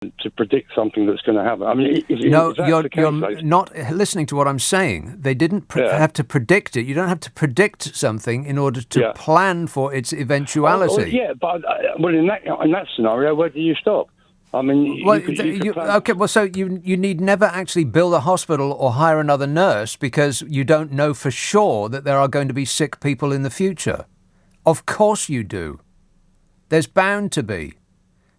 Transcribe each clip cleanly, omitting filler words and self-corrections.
to predict something that's going to happen. I mean, you're not listening to what I'm saying. They didn't have to predict it. You don't have to predict something in order to plan for its eventuality. But in that scenario, where do you stop? I mean, so you need never actually build a hospital or hire another nurse because you don't know for sure that there are going to be sick people in the future. Of course you do. There's bound to be.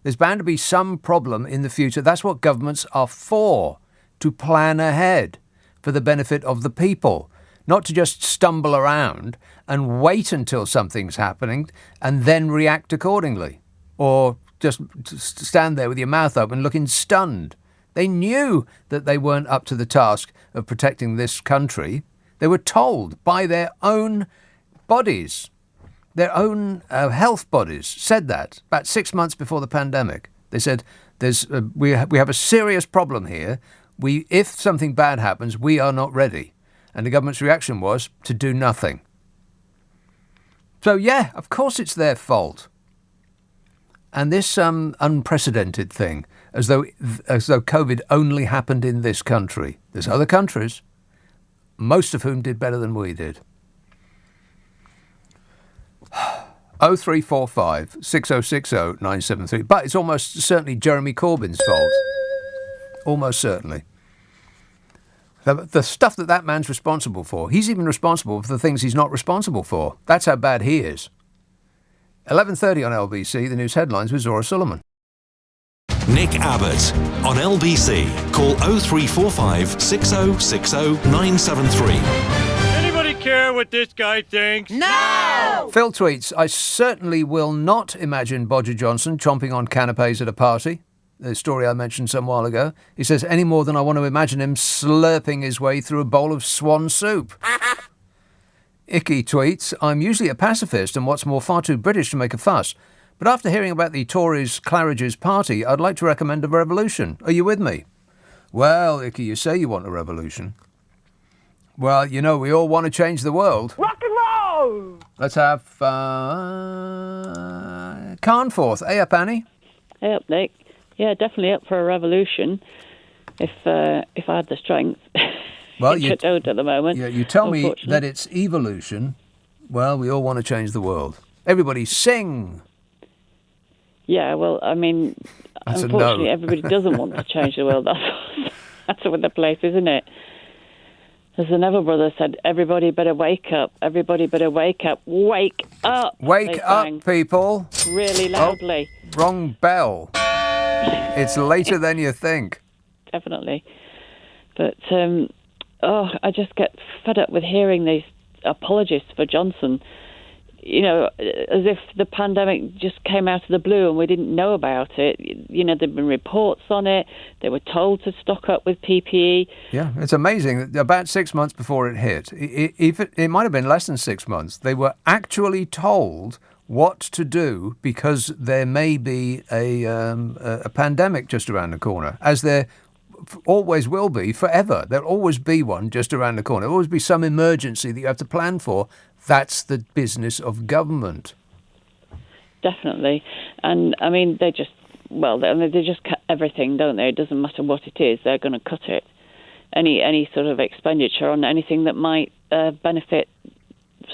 There's bound to be some problem in the future. That's what governments are for, to plan ahead for the benefit of the people, not to just stumble around and wait until something's happening and then react accordingly, or just stand there with your mouth open looking stunned. They knew that they weren't up to the task of protecting this country. They were told by their own bodies. Their own health bodies said that about 6 months before the pandemic. They said, we have a serious problem here. If something bad happens, we are not ready. And the government's reaction was to do nothing. So, of course it's their fault. And this unprecedented thing, as though COVID only happened in this country. There's other countries, most of whom did better than we did. 0345 6060 973. But it's almost certainly Jeremy Corbyn's fault. Almost certainly. The stuff that man's responsible for, he's even responsible for the things he's not responsible for. That's how bad he is. 11:30 on LBC, the news headlines with Zora Sullivan. Nick Abbott on LBC. Call 0345 6060 973. Care what this guy thinks? No! Phil tweets, I certainly will not imagine Bodger Johnson chomping on canapes at a party. The story I mentioned some while ago. He says, any more than I want to imagine him slurping his way through a bowl of swan soup. Icky tweets, I'm usually a pacifist and what's more, far too British to make a fuss. But after hearing about the Tories' Claridge's party, I'd like to recommend a revolution. Are you with me? Well, Icky, you say you want a revolution. Well, we all want to change the world. Rock and roll! Let's have Carnforth. Hey up, Annie. Hey up, Nick. Yeah, definitely up for a revolution. If I had the strength. Well, you don't at the moment. Yeah, you tell me that it's evolution. Well, we all want to change the world. Everybody sing. Yeah, well, I mean, that's unfortunately, everybody doesn't want to change the world. That's the place, isn't it? As the Neville brothers said, everybody better wake up. Everybody better wake up. Wake up. Wake up, people. Really loudly. Oh, wrong bell. It's later than you think. Definitely. But, I just get fed up with hearing these apologies for Johnson. As if the pandemic just came out of the blue and we didn't know about it. There'd been reports on it. They were told to stock up with PPE. Yeah, it's amazing. About 6 months before it hit, it might have been less than 6 months, they were actually told what to do because there may be a pandemic just around the corner, as there always will be forever. There'll always be one just around the corner. There'll always be some emergency that you have to plan for. That's the business of government. Definitely. And, I mean, they just cut everything, don't they? It doesn't matter what it is. They're going to cut it. Any sort of expenditure on anything that might benefit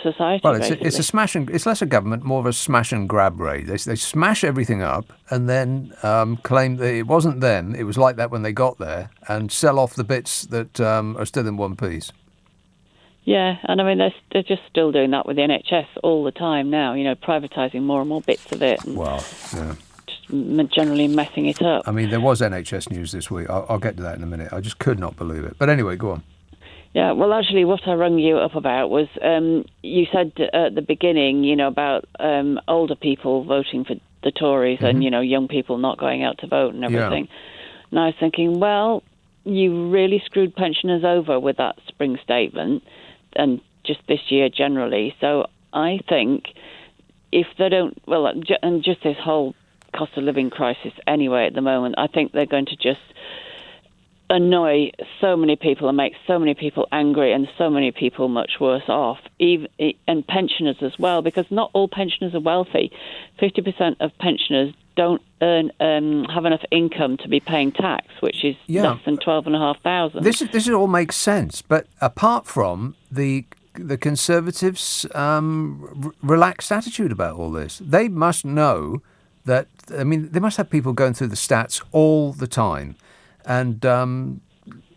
society. Well, it's less a government, more of a smash and grab raid. They smash everything up and then claim that it wasn't them, it was like that when they got there, and sell off the bits that are still in one piece. Yeah, and I mean, they're just still doing that with the NHS all the time now, privatising more and more bits of it. And just generally messing it up. I mean, there was NHS news this week. I'll get to that in a minute. I just could not believe it. But anyway, go on. Yeah, well, actually, what I rung you up about was you said at the beginning, about older people voting for the Tories and, young people not going out to vote and everything. Yeah. And I was thinking, well, you really screwed pensioners over with that spring statement and just this year generally. So I think if they don't, and just this whole cost of living crisis anyway at the moment, I think they're going to just annoy so many people and make so many people angry and so many people much worse off, and pensioners as well, because not all pensioners are wealthy. 50% of pensioners don't have enough income to be paying tax, which is less than 12,500. This all makes sense, but apart from the Conservatives' relaxed attitude about all this, they must know that. I mean, they must have people going through the stats all the time, and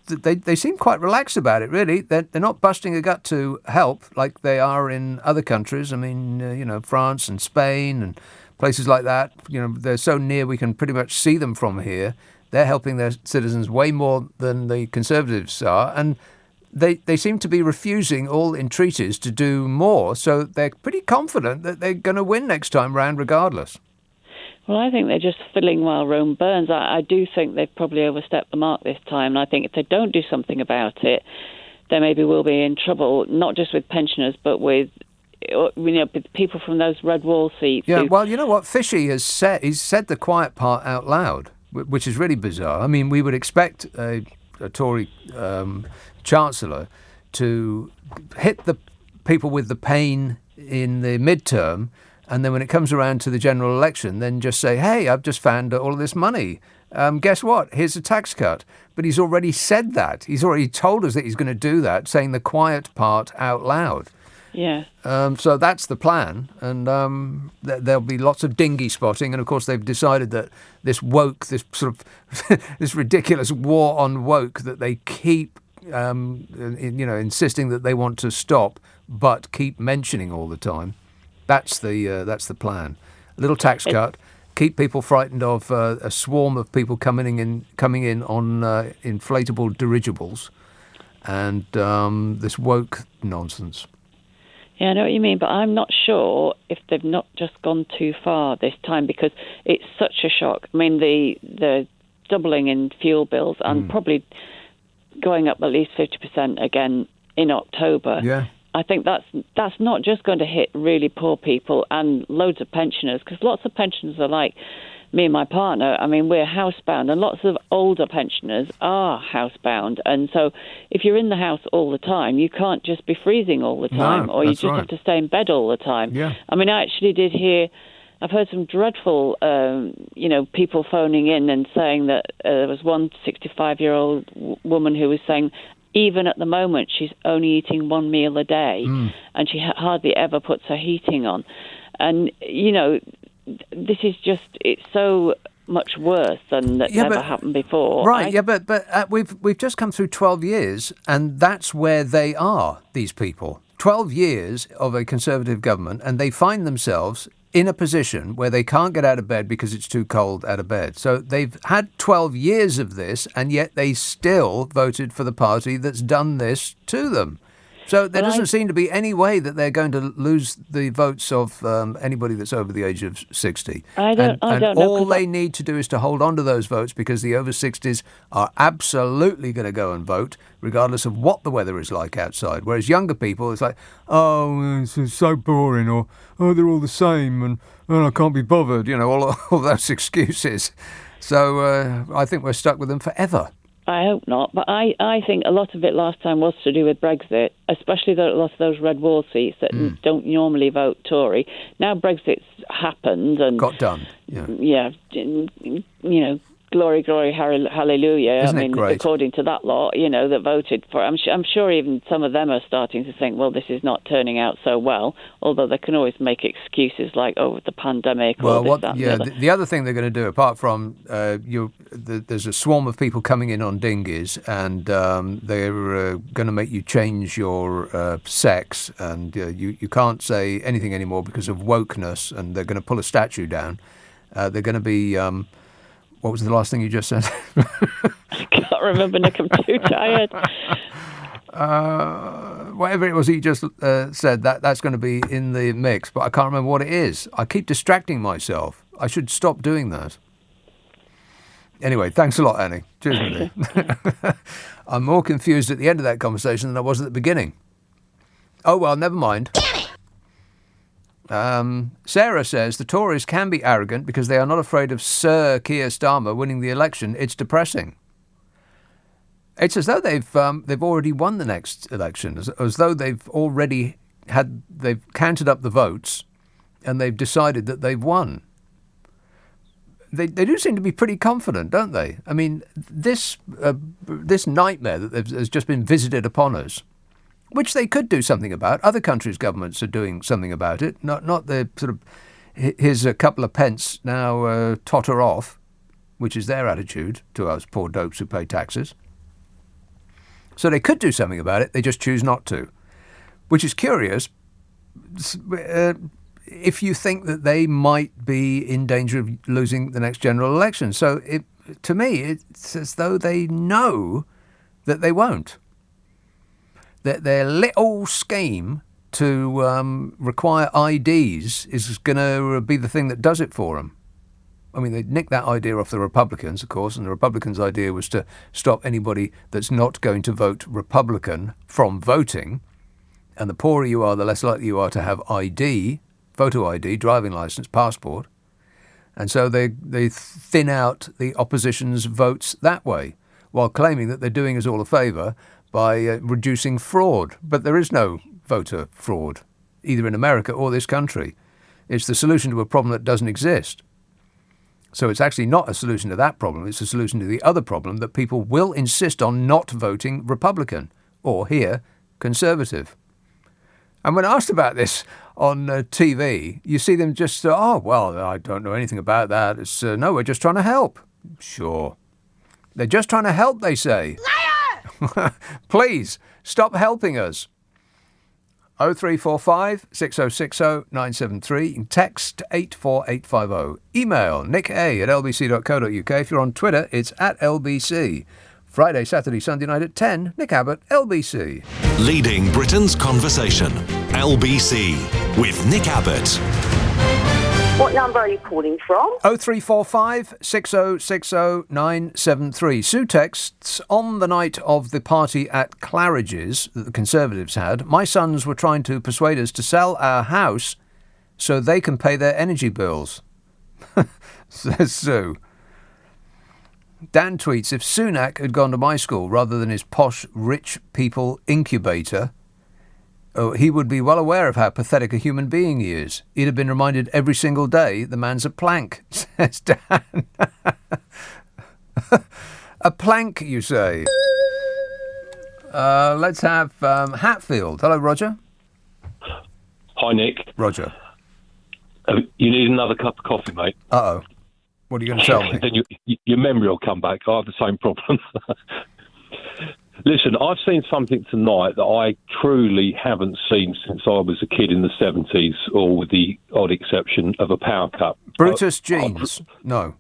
they seem quite relaxed about it. Really, they're not busting a gut to help like they are in other countries. I mean, France and Spain and places like that. They're so near we can pretty much see them from here. They're helping their citizens way more than the Conservatives are, and they seem to be refusing all entreaties to do more. So they're pretty confident that they're going to win next time round, regardless. Well, I think they're just fiddling while Rome burns. I do think they've probably overstepped the mark this time, and I think if they don't do something about it, they maybe will be in trouble, not just with pensioners, but with people from those red wall seats. Yeah, well, you know what Fishy has said? He's said the quiet part out loud, which is really bizarre. I mean, we would expect a Tory Chancellor to hit the people with the pain in the midterm, and then when it comes around to the general election, then just say, hey, I've just found all of this money. Guess what? Here's a tax cut. But he's already said that. He's already told us that he's going to do that, saying the quiet part out loud. Yeah. So that's the plan. And there'll be lots of dinghy spotting. And, of course, they've decided that this woke, this sort of this ridiculous war on woke that they keep, insisting that they want to stop, but keep mentioning all the time. That's the plan. A little tax cut, keep people frightened of a swarm of people coming in on inflatable dirigibles, and this woke nonsense. Yeah, I know what you mean, but I'm not sure if they've not just gone too far this time, because it's such a shock. I mean, the doubling in fuel bills and probably going up at least 50% again in October. Yeah. I think that's not just going to hit really poor people and loads of pensioners, because lots of pensioners are like me and my partner. I mean, we're housebound, and lots of older pensioners are housebound. And so if you're in the house all the time, you can't just be freezing all the time, or you just have to stay in bed all the time. Yeah. I mean, I actually did hear, I've heard some dreadful, people phoning in and saying that there was one 65-year-old woman who was saying, even at the moment, she's only eating one meal a day, and she hardly ever puts her heating on. And, this is just, it's so much worse than that ever happened before. Right, but we've just come through 12 years, and that's where they are, these people. 12 years of a Conservative government, and they find themselves in a position where they can't get out of bed because it's too cold out of bed. So they've had 12 years of this, and yet they still voted for the party that's done this to them. So there doesn't seem to be any way that they're going to lose the votes of anybody that's over the age of 60. I don't know. All they need to do is to hold on to those votes, because the over 60s are absolutely going to go and vote, regardless of what the weather is like outside. Whereas younger people, it's like, oh, it's so boring, or oh, they're all the same, and oh, I can't be bothered, all those excuses. So I think we're stuck with them forever. I hope not, but I think a lot of it last time was to do with Brexit, especially a lot of those red wall seats that don't normally vote Tory. Now Brexit's happened and got done. Yeah, glory, glory, hallelujah. Isn't it great? According to that lot, that voted for it. I'm sure even some of them are starting to think, well, this is not turning out so well, although they can always make excuses like, oh, the pandemic. The other thing they're going to do, apart from there's a swarm of people coming in on dinghies, and they're going to make you change your sex, and you can't say anything anymore because of wokeness, and they're going to pull a statue down. They're going to be... what was the last thing you just said? I can't remember, Nick. I'm too tired. Whatever it was you just said, that's going to be in the mix, but I can't remember what it is. I keep distracting myself. I should stop doing that. Anyway, thanks a lot, Annie. Cheers, Minnie. I'm more confused at the end of that conversation than I was at the beginning. Oh, well, never mind. Sarah says the Tories can be arrogant because they are not afraid of Sir Keir Starmer winning the election. It's depressing. It's as though they've already won the next election, as though they've counted up the votes and they've decided that they've won. They do seem to be pretty confident, don't they? I mean, this nightmare that has just been visited upon us, which they could do something about. Other countries' governments are doing something about it. Not the sort of, here's a couple of pence, now totter off, which is their attitude to us poor dopes who pay taxes. So they could do something about it, they just choose not to, which is curious if you think that they might be in danger of losing the next general election. So to me, it's as though they know that they won't. That their little scheme to require IDs is going to be the thing that does it for them. I mean, they nicked that idea off the Republicans, of course, and the Republicans' idea was to stop anybody that's not going to vote Republican from voting. And the poorer you are, the less likely you are to have ID, photo ID, driving licence, passport. And so they thin out the opposition's votes that way, while claiming that they're doing us all a favour by reducing fraud. But there is no voter fraud, either in America or this country. It's the solution to a problem that doesn't exist. So it's actually not a solution to that problem. It's a solution to the other problem that people will insist on not voting Republican or here, Conservative. And when asked about this on TV, you see them just, I don't know anything about that. It's no, we're just trying to help. Sure. They're just trying to help, they say. Liar! Please, stop helping us. 0345 6060 973. You can text 84850. Email nick@lbc.co.uk. If you're on Twitter, it's @LBC. Friday, Saturday, Sunday night at 10. Nick Abbot, LBC. Leading Britain's conversation. LBC with Nick Abbott. What number are you calling from? 0345 6060 973. Sue texts, on the night of the party at Claridge's that the Conservatives had, my sons were trying to persuade us to sell our house so they can pay their energy bills. Says Sue. Dan tweets, if Sunak had gone to my school rather than his posh rich people incubator, he would be well aware of how pathetic a human being he is. He'd have been reminded every single day the man's a plank, says Dan. A plank, you say? Let's have Hatfield. Hello, Roger. Hi, Nick. Roger. You need another cup of coffee, mate. Uh-oh. What are you going to tell me? Then your memory will come back. I have the same problem. Listen, I've seen something tonight that I truly haven't seen since I was a kid in the 70s, or with the odd exception of a power cut. Brutus jeans. No.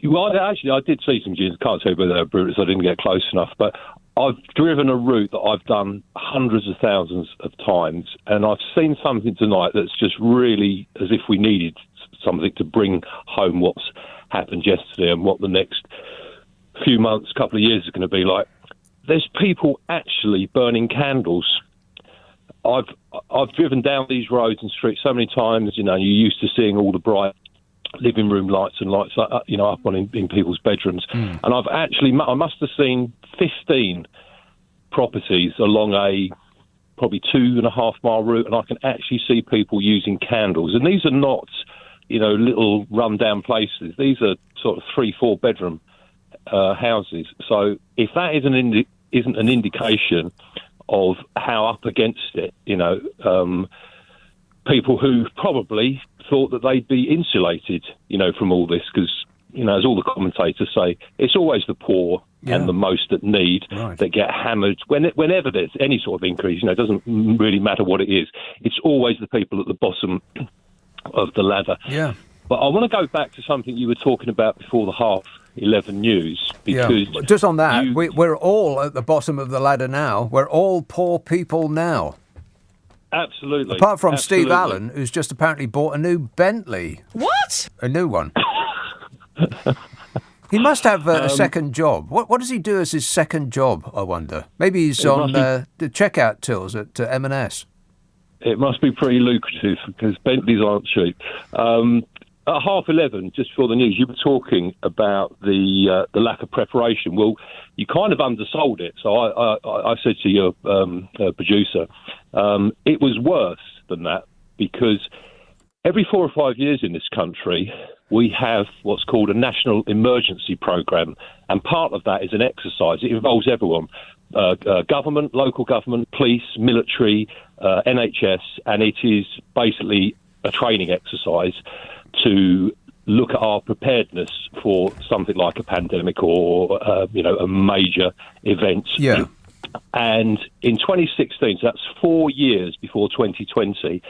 Well, actually, I did see some jeans. I can't say whether they were Brutus. I didn't get close enough. But I've driven a route that I've done hundreds of thousands of times, and I've seen something tonight that's just really as if we needed something to bring home what's happened yesterday and what the next few months, couple of years is going to be like. There's people actually burning candles. I've driven down these roads and streets so many times. You know, you're used to seeing all the bright living room lights and lights, up in people's bedrooms. And I must have seen 15 properties along a probably 2.5 mile route, and I can actually see people using candles. And these are not, little run-down places. These are sort of 3-4 bedroom houses. So if that isn't an indication of how up against it, people who probably thought that they'd be insulated, from all this, because, as all the commentators say, it's always the poor and the most that need that get hammered. Whenever there's any sort of increase, it doesn't really matter what it is. It's always the people at the bottom of the ladder. Yeah. But I want to go back to something you were talking about before the 11:30 news, because just on that, we're all at the bottom of the ladder now. We're all poor people now. Absolutely. Apart from Steve Allen, who's just apparently bought a new Bentley. What? A new one. He must have a second job. What does he do as his second job, I wonder? Maybe he's on the checkout tills at M&S. It must be pretty lucrative, because Bentleys aren't cheap. At 11:30, just before the news, you were talking about the lack of preparation. Well, you kind of undersold it. So I said to your producer, it was worse than that, because every 4 or 5 years in this country, we have what's called a national emergency programme, and part of that is an exercise. It involves everyone, government, local government, police, military, NHS, and it is basically a training exercise to look at our preparedness for something like a pandemic or, a major event. Yeah. And in 2016, so that's 4 years before 2020,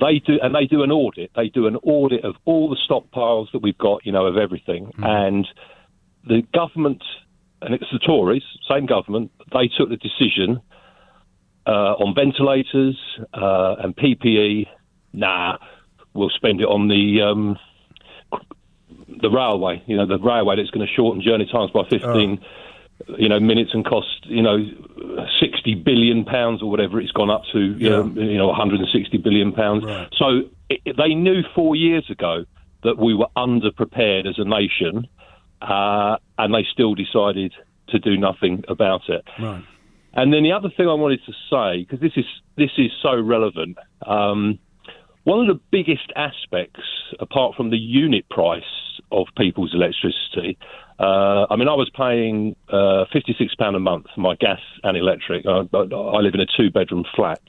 they do an audit. They do an audit of all the stockpiles that we've got, of everything. And the government, and it's the Tories, same government, they took the decision on ventilators and PPE. We'll spend it on the railway. The railway that's going to shorten journey times by 15. Minutes and cost, 60 billion pounds or whatever it's gone up to, 160 billion pounds. Right. So they knew 4 years ago that we were underprepared as a nation, and they still decided to do nothing about it. Right. And then the other thing I wanted to say, because this is so relevant, one of the biggest aspects, apart from the unit price of people's electricity, I was paying £56 a month for my gas and electric. I live in a 2-bedroom flat,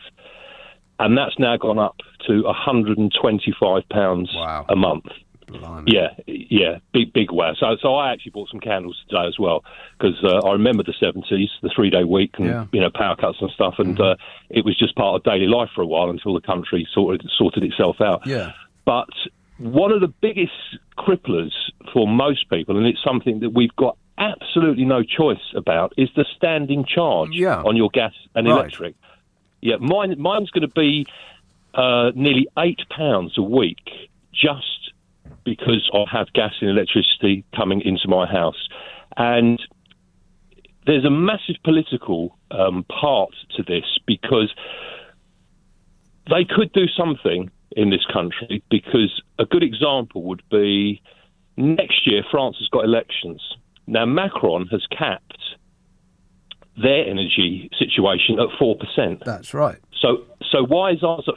and that's now gone up to £125 a month. Blimey. Yeah, big wow. So I actually bought some candles today as well, because I remember the 70s, the 3-day week, and power cuts and stuff, and it was just part of daily life for a while until the country sorted itself out. Yeah. But one of the biggest cripplers for most people, and it's something that we've got absolutely no choice about, is the standing charge on your gas and electric. Yeah, mine's going to be nearly £8 a week just because I have gas and electricity coming into my house. And there's a massive political part to this, because they could do something in this country, because a good example would be next year France has got elections. Now, Macron has capped their energy situation at 4%. That's right. So why is ours at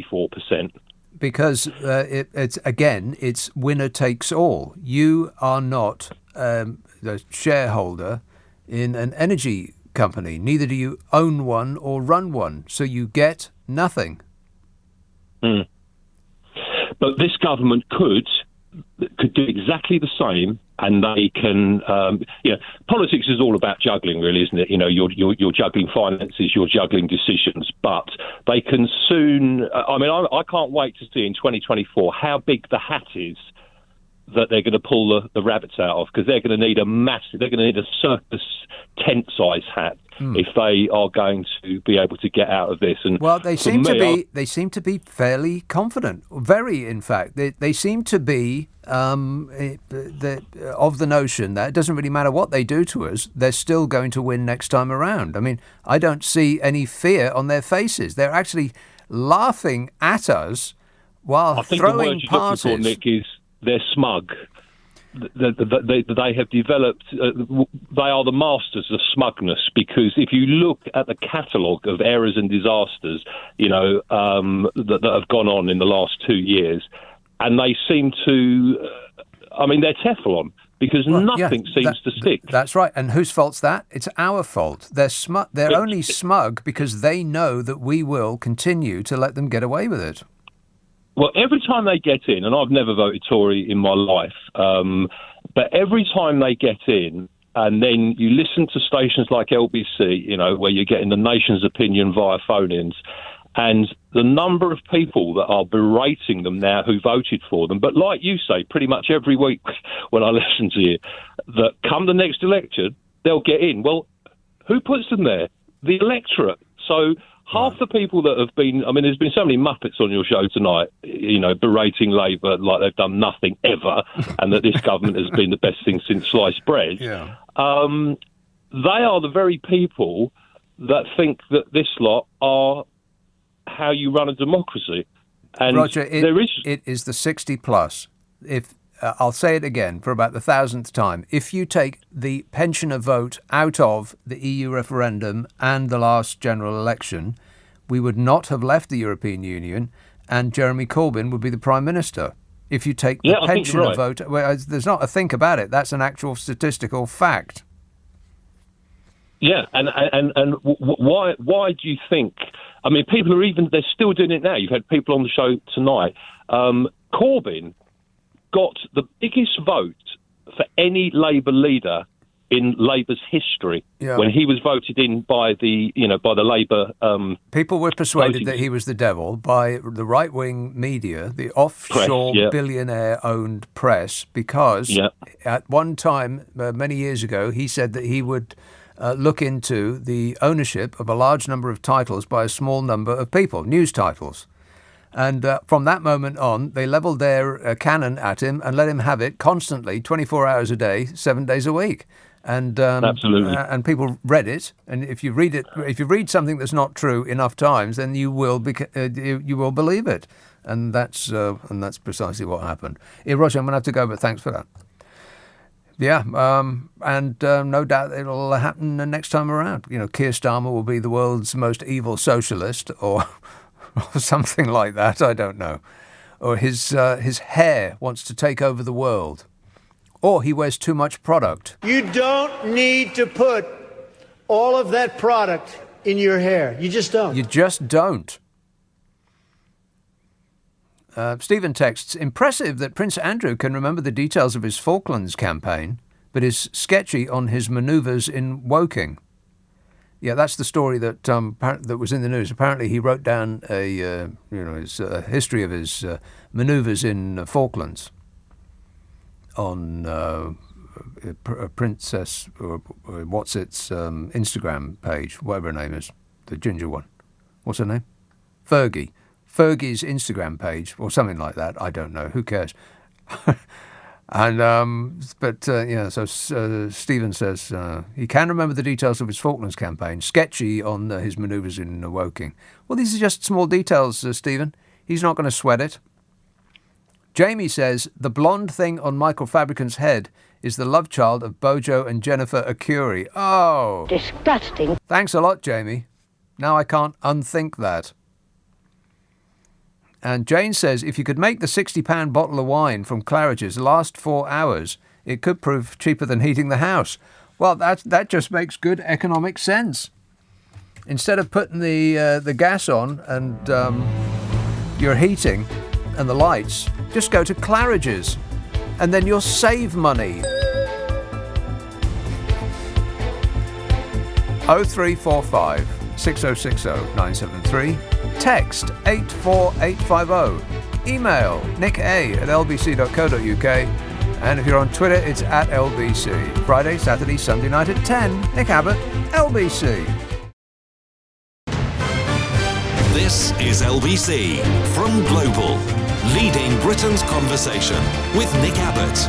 54%? Because it's winner takes all. You are not the shareholder in an energy company. Neither do you own one or run one. So you get nothing. But this government could do exactly the same, and they can. Politics is all about juggling, really, isn't it? You're juggling finances, you're juggling decisions, but they can soon. I can't wait to see in 2024 how big the hat is that they're going to pull the rabbits out of, because they're going to need a circus tent-size hat if they are going to be able to get out of this. And they seem to be fairly confident. Very, in fact, they seem to be of the notion that it doesn't really matter what they do to us, they're still going to win next time around. I don't see any fear on their fases. They're actually laughing at us while throwing parties. I think the word you're looking for, Nick, is they're smug. They have developed. They are the masters of smugness, because if you look at the catalogue of errors and disasters, that have gone on in the last 2 years, and they seem to. They're Teflon, because nothing seems to stick. That's right. And whose fault's that? It's our fault. They're smug. They're only smug because they know that we will continue to let them get away with it. Well, every time they get in, and I've never voted Tory in my life, but every time they get in, and then you listen to stations like LBC, where you're getting the nation's opinion via phone-ins, and the number of people that are berating them now who voted for them, but like you say, pretty much every week when I listen to you, that come the next election, they'll get in. Well, who puts them there? The electorate. So half the people that have been, there's been so many Muppets on your show tonight, berating Labour like they've done nothing ever, and that this government has been the best thing since sliced bread. Yeah. They are the very people that think that this lot are how you run a democracy. And Roger, it is the 60 plus. If I'll say it again for about the 1,000th time. If you take the pensioner vote out of the EU referendum and the last general election, we would not have left the European Union, and Jeremy Corbyn would be the Prime Minister. If you take the Yeah, I think pensioner you're right. vote, well, there's not a think about it. That's an actual statistical fact. Yeah, and why do you think? I mean, people they're still doing it now. You've had people on the show tonight. Corbyn got the biggest vote for any Labour leader in Labour's history when he was voted in by the Labour. People were persuaded that he was the devil by the right-wing media, the offshore billionaire-owned press, because at one time, many years ago, he said that he would look into the ownership of a large number of titles by a small number of people, news titles. And from that moment on, they levelled their cannon at him and let him have it constantly, 24 hours a day, 7 days a week. And absolutely, and people read it. And if you read something that's not true enough times, then you will believe it. And that's precisely what happened. Yeah, Roger, I'm going to have to go, but thanks for that. Yeah, and no doubt it'll happen next time around. You know, Keir Starmer will be the world's most evil socialist, or something like that. I don't know. Or his hair wants to take over the world, or he wears too much product. You don't need to put all of that product in your hair. You just don't. You just don't. Stephen texts, impressive that Prince Andrew can remember the details of his Falklands campaign, but is sketchy on his manoeuvres in Woking. Yeah, that's the story that that was in the news. Apparently, he wrote down his history of his manoeuvres in Falklands on Princess or what's its Instagram page, whatever her name is, the ginger one. What's her name? Fergie's Instagram page or something like that. I don't know. Who cares? And so Stephen says he can remember the details of his Falklands campaign, sketchy on his manoeuvres in Woking. Well, these are just small details, Stephen. He's not going to sweat it. Jamie says the blonde thing on Michael Fabricant's head is the love child of Bojo and Jennifer Arcuri. Oh, Disgusting. Thanks a lot, Jamie. Now I can't unthink that. And Jane says if you could make the £60 bottle of wine from Claridge's last 4 hours, it could prove cheaper than heating the house. Well, that just makes good economic sense. Instead of putting the gas on and your heating and the lights, just go to Claridge's and then you'll save money. 0345 6060 973. Text 84850. Email nicka@lbc.co.uk. And if you're on Twitter, it's @LBC. Friday, Saturday, Sunday night at 10. Nick Abbott, LBC. This is LBC from Global, leading Britain's conversation with Nick Abbott.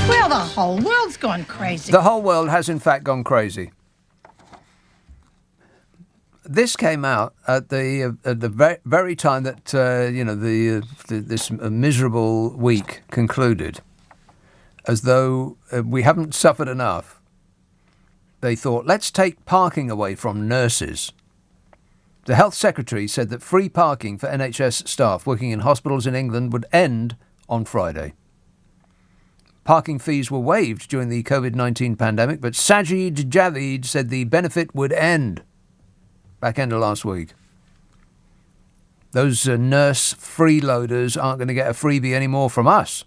Well, the whole world's gone crazy. The whole world has in fact gone crazy. This came out at the very time that this miserable week concluded, as though we haven't suffered enough. They thought, let's take parking away from nurses. The Health Secretary said that free parking for NHS staff working in hospitals in England would end on Friday. Parking fees were waived during the COVID-19 pandemic, but Sajid Javid said the benefit would end back end of last week. Those nurse freeloaders aren't going to get a freebie anymore from us.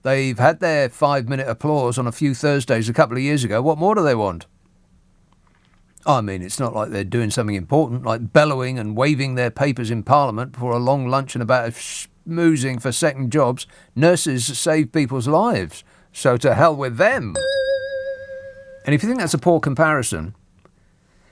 They've had their 5-minute applause on a few Thursdays a couple of years ago. What more do they want? I mean, it's not like they're doing something important, like bellowing and waving their papers in Parliament before a long lunch and about schmoozing for second jobs. Nurses save people's lives, so to hell with them. And if you think that's a poor comparison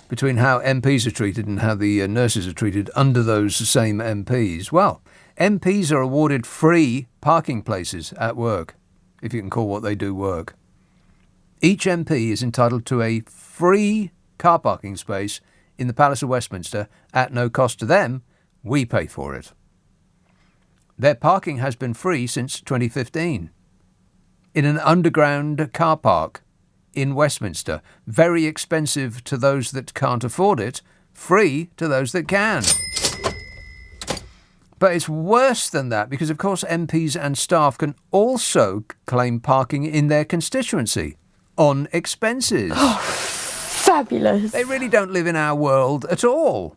between how MPs are treated and how the nurses are treated under those same MPs, well, MPs are awarded free parking places at work, if you can call what they do work. Each MP is entitled to a free car parking space in the Palace of Westminster at no cost to them. We pay for it. Their parking has been free since 2015 in an underground car park in Westminster. Very expensive to those that can't afford it, free to those that can. But it's worse than that because, of course, MPs and staff can also claim parking in their constituency on expenses. Fabulous. They really don't live in our world at all.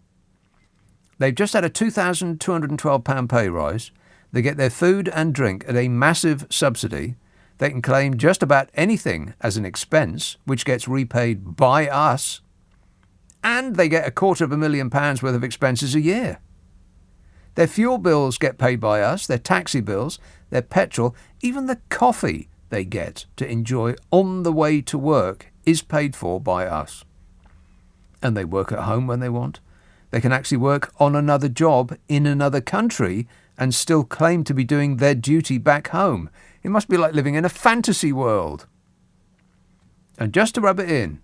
They've just had a £2,212 pay rise. They get their food and drink at a massive subsidy. They can claim just about anything as an expense, which gets repaid by us. And they get £250,000 worth of expenses a year. Their fuel bills get paid by us, their taxi bills, their petrol, even the coffee they get to enjoy on the way to work is paid for by us. And they work at home when they want. They can actually work on another job in another country and still claim to be doing their duty back home. It must be like living in a fantasy world. And just to rub it in,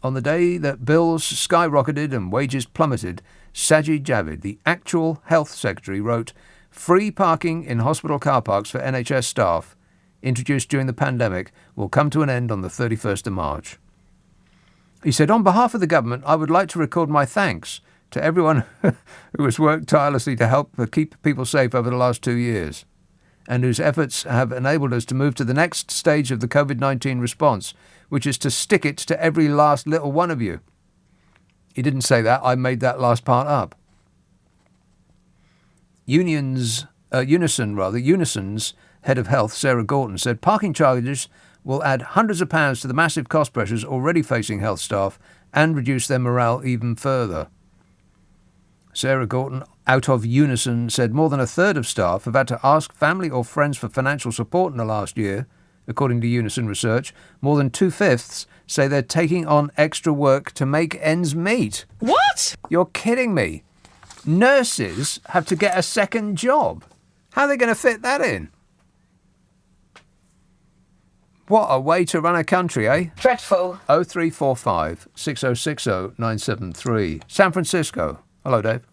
on the day that bills skyrocketed and wages plummeted, Sajid Javid, the actual health secretary, wrote, "Free parking in hospital car parks for NHS staff, introduced during the pandemic, will come to an end on the 31st of March. He said, "On behalf of the government, I would like to record my thanks to everyone who has worked tirelessly to help keep people safe over the last 2 years, and whose efforts have enabled us to move to the next stage of the COVID-19 response, which is to stick it to every last little one of you." He didn't say that. I made that last part up. Unison's head of health, Sarah Gorton, said parking charges will add hundreds of pounds to the massive cost pressures already facing health staff and reduce their morale even further. Sarah Gorton, out of Unison, said more than a third of staff have had to ask family or friends for financial support in the last year. According to Unison research, more than 2/5 say they're taking on extra work to make ends meet. What? You're kidding me. Nurses have to get a second job. How are they going to fit that in? What a way to run a country, eh? Dreadful. 0345 6060 973. San Francisco. Hello, Dave.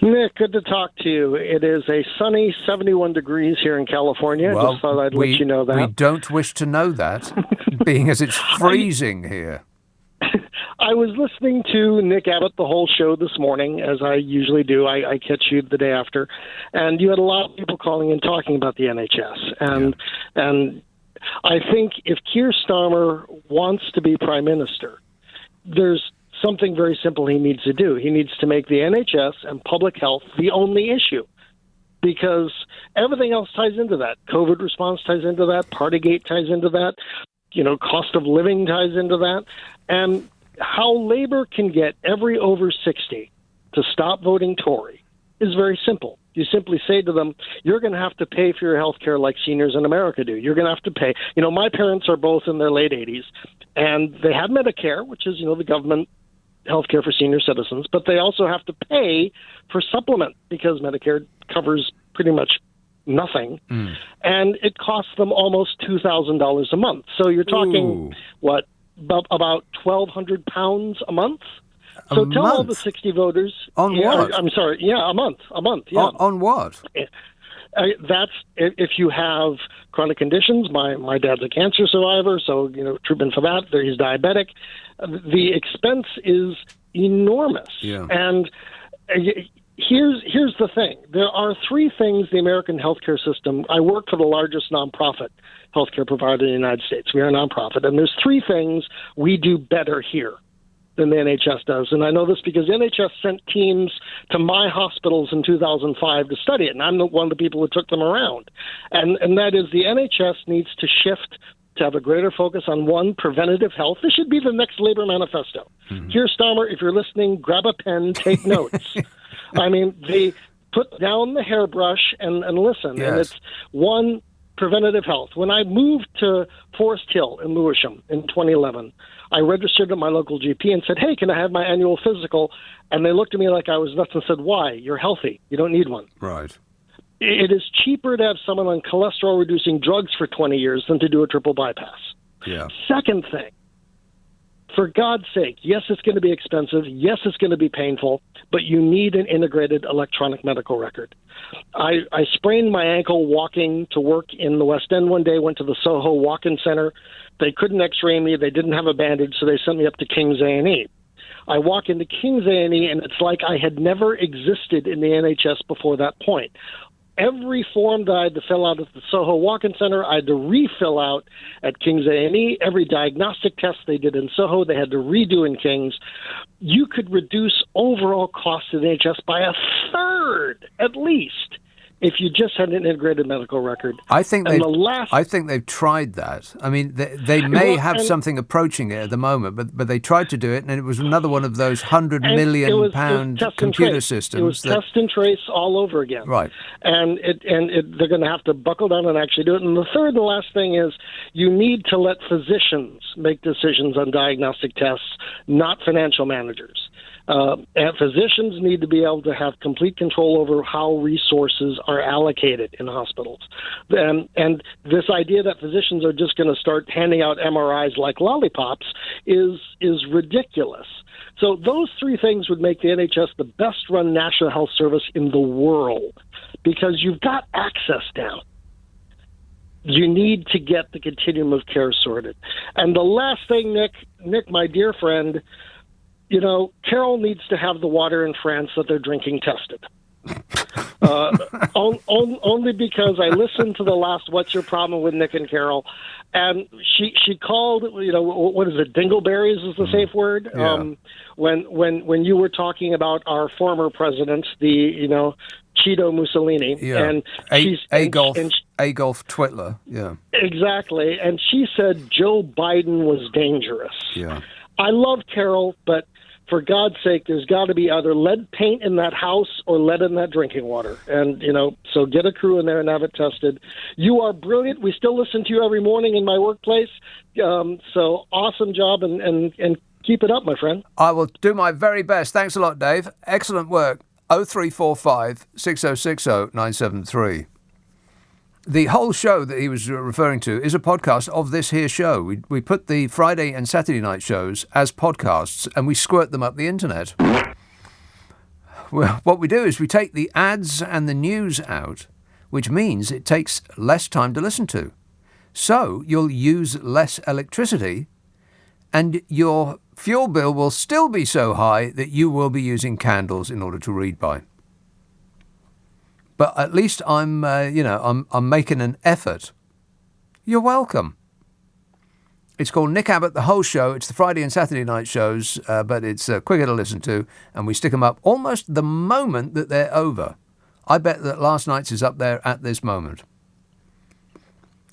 Nick, good to talk to you. It is a sunny 71 degrees here in California. Well, just thought I'd let you know that. We don't wish to know that, being as it's freezing here. I was listening to Nick Abbot the whole show this morning, as I usually do. I catch you the day after. And you had a lot of people calling and talking about the NHS. And I think if Keir Starmer wants to be Prime Minister, there's something very simple he needs to do. He needs to make the NHS and public health the only issue, because everything else ties into that. COVID response ties into that. Partygate ties into that. Cost of living ties into that. And how Labour can get every over 60 to stop voting Tory is very simple. You simply say to them, you're going to have to pay for your health care like seniors in America do. You're going to have to pay. My parents are both in their late 80s, and they have Medicare, which is, the government healthcare for senior citizens, but they also have to pay for supplement because Medicare covers pretty much nothing, and it costs them almost $2,000 a month. So you're talking, about £1,200 a month? So tell all the 60 voters... On what? I'm sorry, a month, yeah. On what? That's if you have chronic conditions. My dad's a cancer survivor, so treatment for that. He's diabetic. The expense is enormous. Yeah. And here's the thing: there are three things the American healthcare system. I work for the largest nonprofit healthcare provider in the United States. We are a nonprofit, and there's three things we do better here than the NHS does. And I know this because the NHS sent teams to my hospitals in 2005 to study it, and I'm one of the people who took them around. And that is, the NHS needs to shift to have a greater focus on, one, preventative health. This should be the next Labour manifesto. Keir Starmer, if you're listening, grab a pen, take notes. I mean, they put down the hairbrush and listen. Yes. And it's, one, preventative health. When I moved to Forest Hill in Lewisham in 2011, I registered at my local GP and said, hey, can I have my annual physical? And they looked at me like I was nuts and said, why? You're healthy. You don't need one. Right. It is cheaper to have someone on cholesterol-reducing drugs for 20 years than to do a triple bypass. Yeah. Second thing, for God's sake, yes, it's going to be expensive. Yes, it's going to be painful, but you need an integrated electronic medical record. I sprained my ankle walking to work in the West End one day, went to the Soho Walk-In Center. They couldn't x-ray me. They didn't have a bandage, so they sent me up to King's A&E. I walk into King's A&E, and it's like I had never existed in the NHS before that point. Every form that I had to fill out at the Soho Walk-In Center, I had to refill out at King's A&E. Every diagnostic test they did in Soho, they had to redo in King's. You could reduce overall costs in the NHS by a third, at least, if you just had an integrated medical record. I think they've tried that. I mean, they may have something approaching it at the moment, but they tried to do it, and it was another one of those £100 million computer systems. It was test and trace all over again. Right. And they're going to have to buckle down and actually do it. And the third and last thing is you need to let physicians make decisions on diagnostic tests, not financial managers. And physicians need to be able to have complete control over how resources are allocated in hospitals. And this idea that physicians are just going to start handing out MRIs like lollipops is ridiculous. So those three things would make the NHS the best-run national health service in the world because you've got access down. You need to get the continuum of care sorted. And the last thing, Nick, my dear friend, you know, Carol needs to have the water in France that they're drinking tested. Only because I listened to the last What's Your Problem with Nick and Carol, and she called, you know, what is it, dingleberries is the safe word? Yeah. When you were talking about our former president, Cheeto Mussolini. Yeah. And Adolf Hitler. Yeah. Exactly. And she said Joe Biden was dangerous. Yeah. I love Carol, but for God's sake, there's got to be either lead paint in that house or lead in that drinking water. And, so get a crew in there and have it tested. You are brilliant. We still listen to you every morning in my workplace. So awesome job and keep it up, my friend. I will do my very best. Thanks a lot, Dave. Excellent work. 0345 6060 973. The whole show that he was referring to is a podcast of this here show. We put the Friday and Saturday night shows as podcasts and we squirt them up the internet. Well, what we do is we take the ads and the news out, which means it takes less time to listen to. So you'll use less electricity and your fuel bill will still be so high that you will be using candles in order to read by. But at least I'm making an effort. You're welcome. It's called Nick Abbot, the whole show. It's the Friday and Saturday night shows, but it's quicker to listen to, and we stick them up almost the moment that they're over. I bet that last night's is up there at this moment.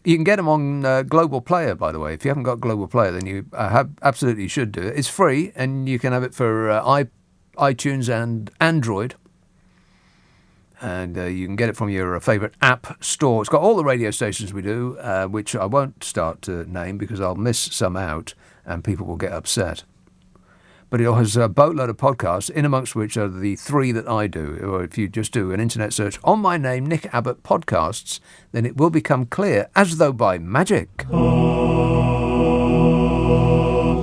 You can get them on Global Player, by the way. If you haven't got Global Player, then you absolutely should do it. It's free, and you can have it for iTunes and Android. And you can get it from your favourite app store. It's got all the radio stations we do, which I won't start to name because I'll miss some out and people will get upset. But it has a boatload of podcasts, in amongst which are the three that I do. Or if you just do an internet search on my name, Nick Abbott Podcasts, then it will become clear, as though by magic.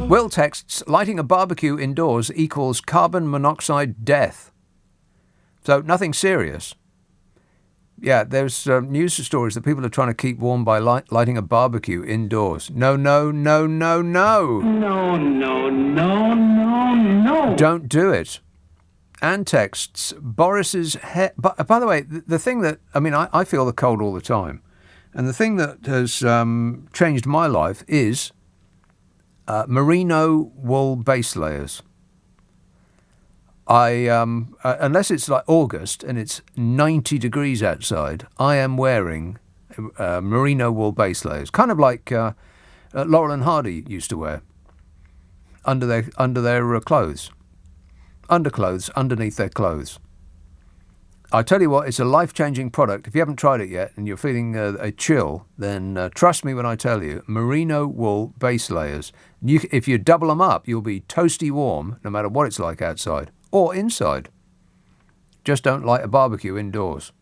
Will texts, lighting a barbecue indoors equals carbon monoxide death. So nothing serious. Yeah, there's news stories that people are trying to keep warm by lighting a barbecue indoors. No. No. Don't do it. And texts, Boris's hair. By the way, the thing that, I feel the cold all the time. And the thing that has changed my life is merino wool base layers. Unless it's like August and it's 90 degrees outside, I am wearing merino wool base layers, kind of like Laurel and Hardy used to wear under their clothes, underclothes underneath their clothes. I tell you what, it's a life-changing product. If you haven't tried it yet and you're feeling a chill, then trust me when I tell you, merino wool base layers. If you double them up, you'll be toasty warm no matter what it's like outside. Or inside. Just don't light a barbecue indoors.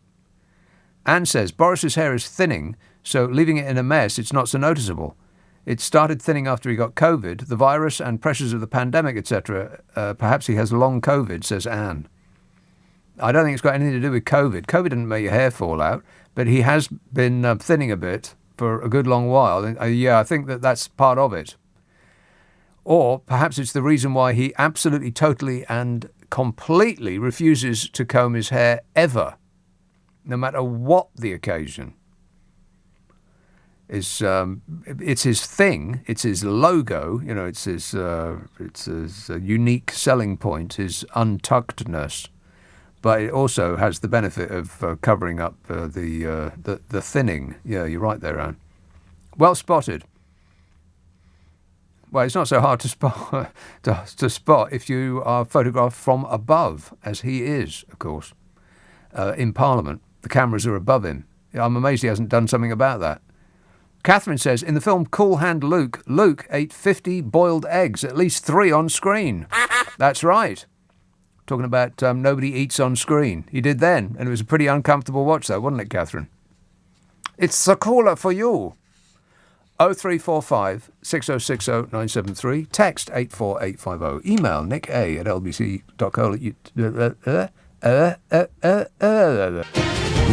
Anne says, Boris's hair is thinning, so leaving it in a mess, it's not so noticeable. It started thinning after he got COVID. The virus and pressures of the pandemic, etc. Perhaps he has long COVID, says Anne. I don't think it's got anything to do with COVID. COVID didn't make your hair fall out, but he has been thinning a bit for a good long while. And, I think that's part of it. Or perhaps it's the reason why he absolutely, totally and completely refuses to comb his hair ever, no matter what the occasion. It's his thing. It's his logo. You know, it's his unique selling point, his untuckedness. But it also has the benefit of covering up the thinning. Yeah, you're right there, Anne. Well spotted. Well, it's not so hard to spot if you are photographed from above, as he is, of course, in Parliament. The cameras are above him. I'm amazed he hasn't done something about that. Catherine says, in the film Cool Hand Luke, Luke ate 50 boiled eggs, at least 3 on screen. That's right. Talking about nobody eats on screen. He did then, and it was a pretty uncomfortable watch, though, wasn't it, Catherine? It's the cooler for you. 0345 6060 973. Text 84850. Email nick@lbc.co.uk.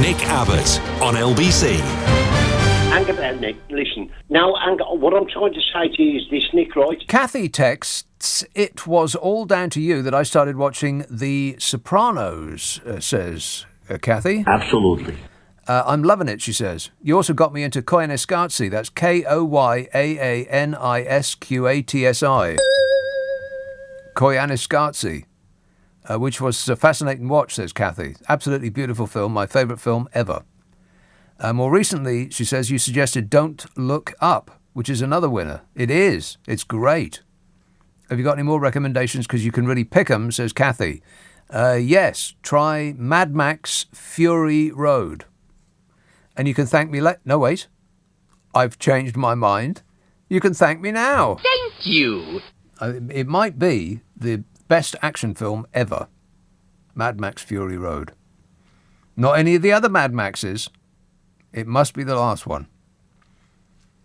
Nick Abbott on LBC. Hang about, Nick. Listen. Now, what I'm trying to say to you is this, Nick, right? Kathy texts, it was all down to you that I started watching The Sopranos, says Kathy. Absolutely. I'm loving it, she says. You also got me into Koyaanisqatsi. That's Koyaanisqatsi. Koyaanisqatsi, which was a fascinating watch, says Kathy. Absolutely beautiful film, my favourite film ever. More recently, she says, you suggested Don't Look Up, which is another winner. It is. It's great. Have you got any more recommendations? Because you can really pick them, says Kathy. Yes, try Mad Max Fury Road. And you can thank me later. No, wait. I've changed my mind. You can thank me now. Thank you. It might be the best action film ever. Mad Max Fury Road. Not any of the other Mad Maxes. It must be the last one.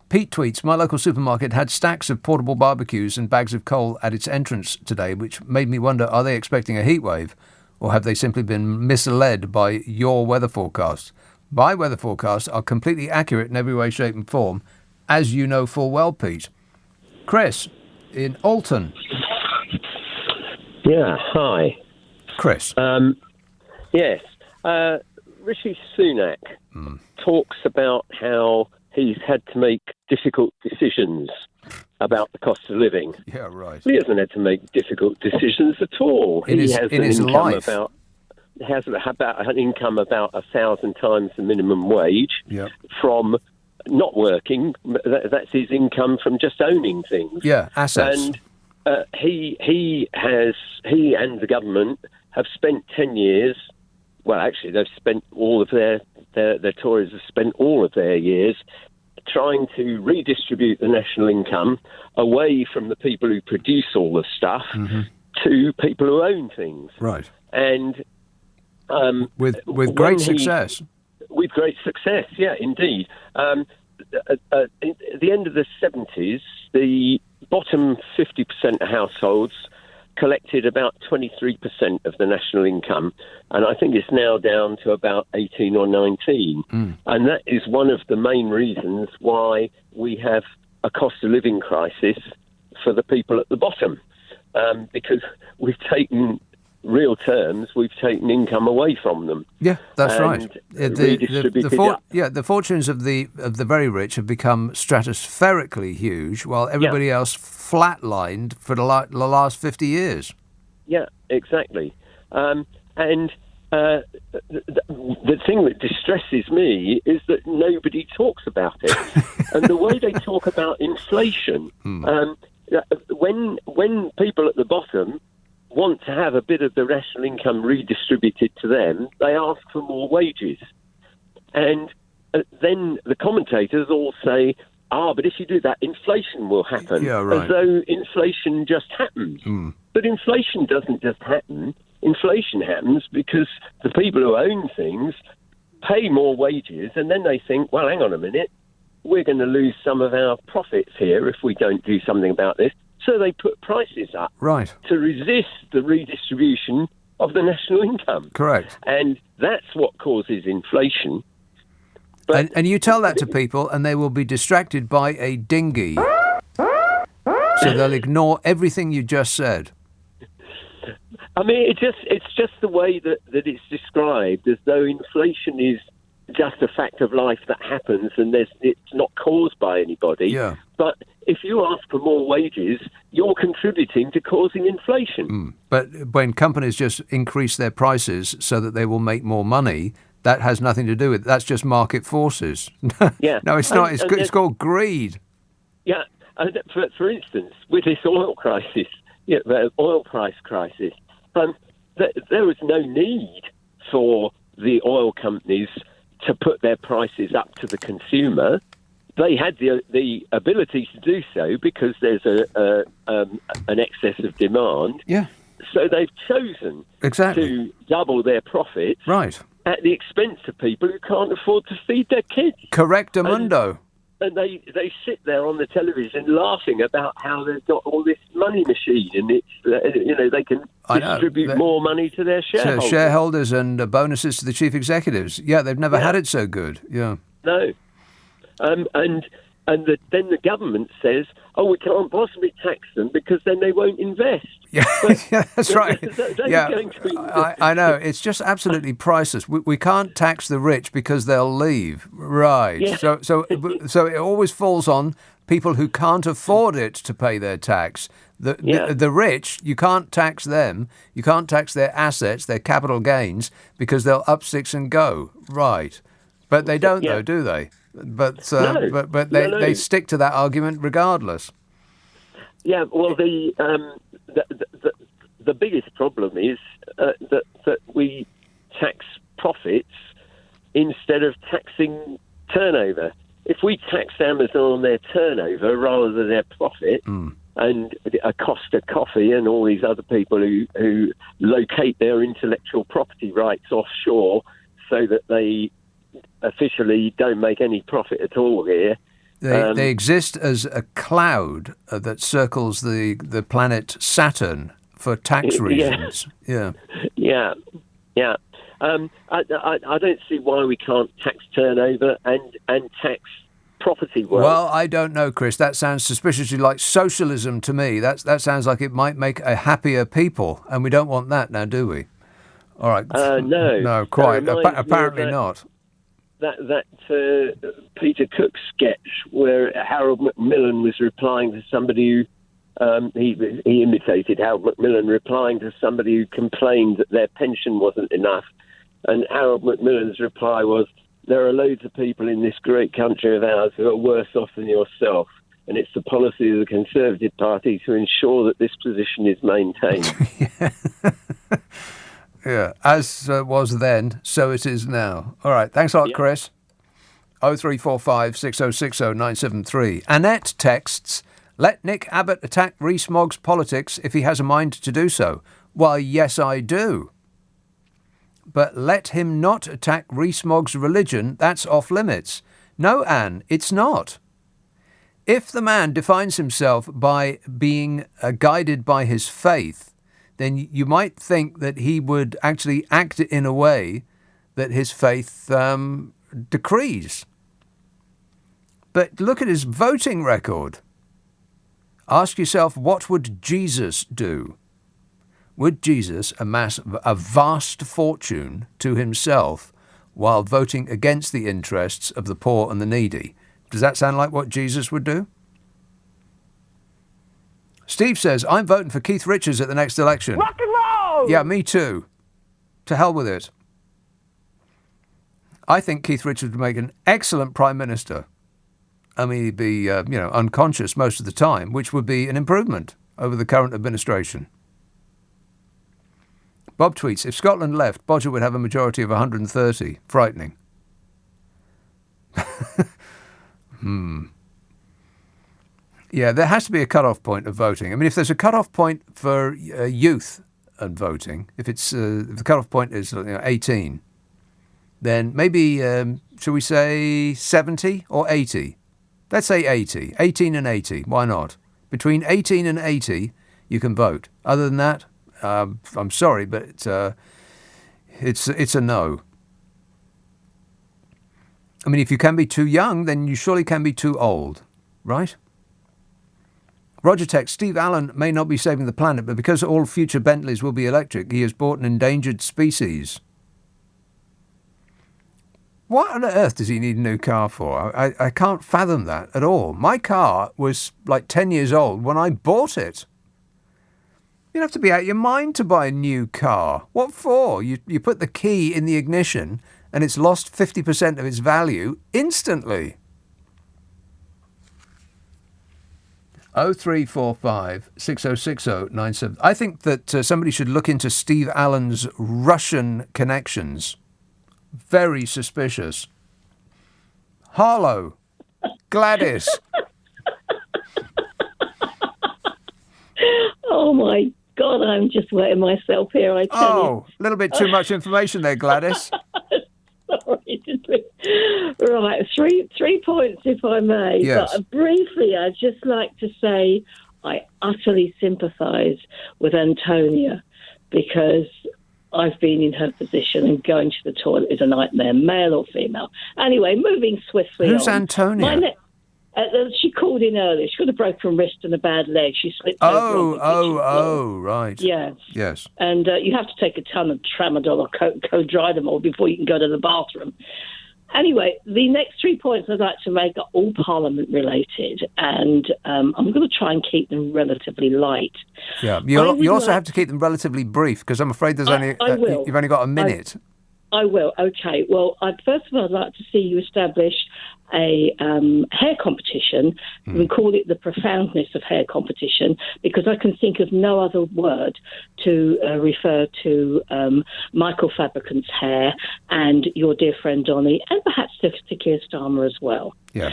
Pete tweets, my local supermarket had stacks of portable barbecues and bags of coal at its entrance today, which made me wonder, are they expecting a heat wave? Or have they simply been misled by your weather forecasts? My weather forecasts are completely accurate in every way, shape and form, as you know full well, Pete. Chris, in Alton. Yeah, hi. Chris. Yes. Rishi Sunak talks about how he's had to make difficult decisions about the cost of living. Yeah, right. He hasn't had to make difficult decisions at all. In his life. Has about an income about 1,000 times the minimum wage from not working. That's his income from just owning things. Yeah, assets. And he and the government have spent 10 years. Well, actually, they've spent all of their Tories have spent all of their years trying to redistribute the national income away from the people who produce all the stuff to people who own things. Right. And with great success. With great success, yeah, indeed. At the end of the 70s, the bottom 50% of households collected about 23% of the national income, and I think it's now down to about 18 or 19. And that is one of the main reasons why we have a cost of living crisis for the people at the bottom, because we've taken real terms, we've taken income away from them. Yeah, that's right. The fortunes of the very rich have become stratospherically huge, while everybody else flatlined for the last 50 years. Yeah, exactly. And the thing that distresses me is that nobody talks about it. And the way they talk about inflation, when people at the bottom want to have a bit of the national income redistributed to them, they ask for more wages. And then the commentators all say, but if you do that, inflation will happen. Yeah, right. As though inflation just happens. But inflation doesn't just happen. Inflation happens because the people who own things pay more wages, and then they think, well, hang on a minute, we're going to lose some of our profits here if we don't do something about this. So they put prices up to resist the redistribution of the national income. Correct. And that's what causes inflation. But and you tell that to people and they will be distracted by a dinghy. So they'll ignore everything you just said. I mean, it's just the way that it's described, as though inflation is just a fact of life that happens and it's not caused by anybody. Yeah. But if you ask for more wages, you're contributing to causing inflation. But when companies just increase their prices so that they will make more money, that has nothing to do with it. That's just market forces. Yeah. No, it's not. It's called greed. Yeah. For instance, with this oil crisis, the oil price crisis, there was no need for the oil companies to put their prices up to the consumer. They had the ability to do so because there's an excess of demand. Yeah. So they've chosen to double their profits at the expense of people who can't afford to feed their kids. Correctamundo. And they sit there on the television laughing about how they've got all this money machine and it's they can distribute more money to their shareholders. So shareholders and bonuses to the chief executives. Yeah, they've never had it so good. Yeah. No. Then the government says, we can't possibly tax them because then they won't invest. Yeah, that's right. Going to be... I know. It's just absolutely priceless. We can't tax the rich because they'll leave. Right. Yeah. So it always falls on people who can't afford it to pay their tax. The rich, you can't tax them. You can't tax their assets, their capital gains, because they'll up sticks and go. Right. But they don't, though, do they? But they stick to that argument regardless. Yeah, well, the biggest problem is that we tax profits instead of taxing turnover. If we tax Amazon on their turnover rather than their profit, and a Costa Coffee and all these other people who locate their intellectual property rights offshore so that they officially don't make any profit at all here. They exist as a cloud that circles the planet Saturn for tax reasons. Yeah. I don't see why we can't tax turnover and tax property wealth. Well, I don't know, Chris. That sounds suspiciously like socialism to me. That sounds like it might make a happier people, and we don't want that now, do we? All right. No, quite. Apparently not. That Peter Cook sketch where Harold Macmillan was replying to somebody who he imitated Harold Macmillan replying to somebody who complained that their pension wasn't enough, and Harold Macmillan's reply was, "There are loads of people in this great country of ours who are worse off than yourself, and it's the policy of the Conservative Party to ensure that this position is maintained." Yeah, as was then, so it is now. All right, thanks a lot, Chris. 0345 6060 973. Annette texts, "Let Nick Abbott attack Rees-Mogg's politics if he has a mind to do so." Why, yes, I do. But let him not attack Rees-Mogg's religion. That's off limits. No, Anne, it's not. If the man defines himself by being guided by his faith, then you might think that he would actually act in a way that his faith decrees. But look at his voting record. Ask yourself, what would Jesus do? Would Jesus amass a vast fortune to himself while voting against the interests of the poor and the needy? Does that sound like what Jesus would do? Steve says, "I'm voting for Keith Richards at the next election." Rock and roll! Yeah, me too. To hell with it. I think Keith Richards would make an excellent Prime Minister. I mean, he'd be, unconscious most of the time, which would be an improvement over the current administration. Bob tweets, "If Scotland left, Bodger would have a majority of 130. Frightening." Yeah, there has to be a cut-off point of voting. I mean, if there's a cut-off point for youth and voting, if the cut-off point is 18, then maybe, shall we say 70 or 80? Let's say 80. 18 and 80. Why not? Between 18 and 80, you can vote. Other than that, I'm sorry, but it's a no. I mean, if you can be too young, then you surely can be too old, right? Roger Tech, Steve Allen may not be saving the planet, but because all future Bentleys will be electric, he has bought an endangered species. What on earth does he need a new car for? I can't fathom that at all. My car was like 10 years old when I bought it. You'd have to be out of your mind to buy a new car. What for? You put the key in the ignition and it's lost 50% of its value instantly. 0345 6060 97. I think that somebody should look into Steve Allen's Russian connections. Very suspicious. Harlow. Gladys. Oh, my God, I'm just wetting myself here, I tell you. Oh, a little bit too much information there, Gladys. Sorry. Right, three points, if I may. Yes. But briefly, I'd just like to say I utterly sympathise with Antonia because I've been in her position and going to the toilet is a nightmare, male or female. Anyway, moving swiftly Who's on. Antonia? She called in earlier. She got a broken wrist and a bad leg. She slipped over. Right. Yes. And you have to take a ton of tramadol or codridamol before you can go to the bathroom. Anyway, the next 3 points I'd like to make are all Parliament related, and I'm going to try and keep them relatively light. Yeah, you also have to keep them relatively brief because I'm afraid there's you've only got a minute. I will. Okay. Well, first of all, I'd like to see you establish a hair competition. We call it the profoundness of hair competition because I can think of no other word to refer to Michael Fabricant's hair and your dear friend Donny, and perhaps to Keir Starmer as well. Yeah.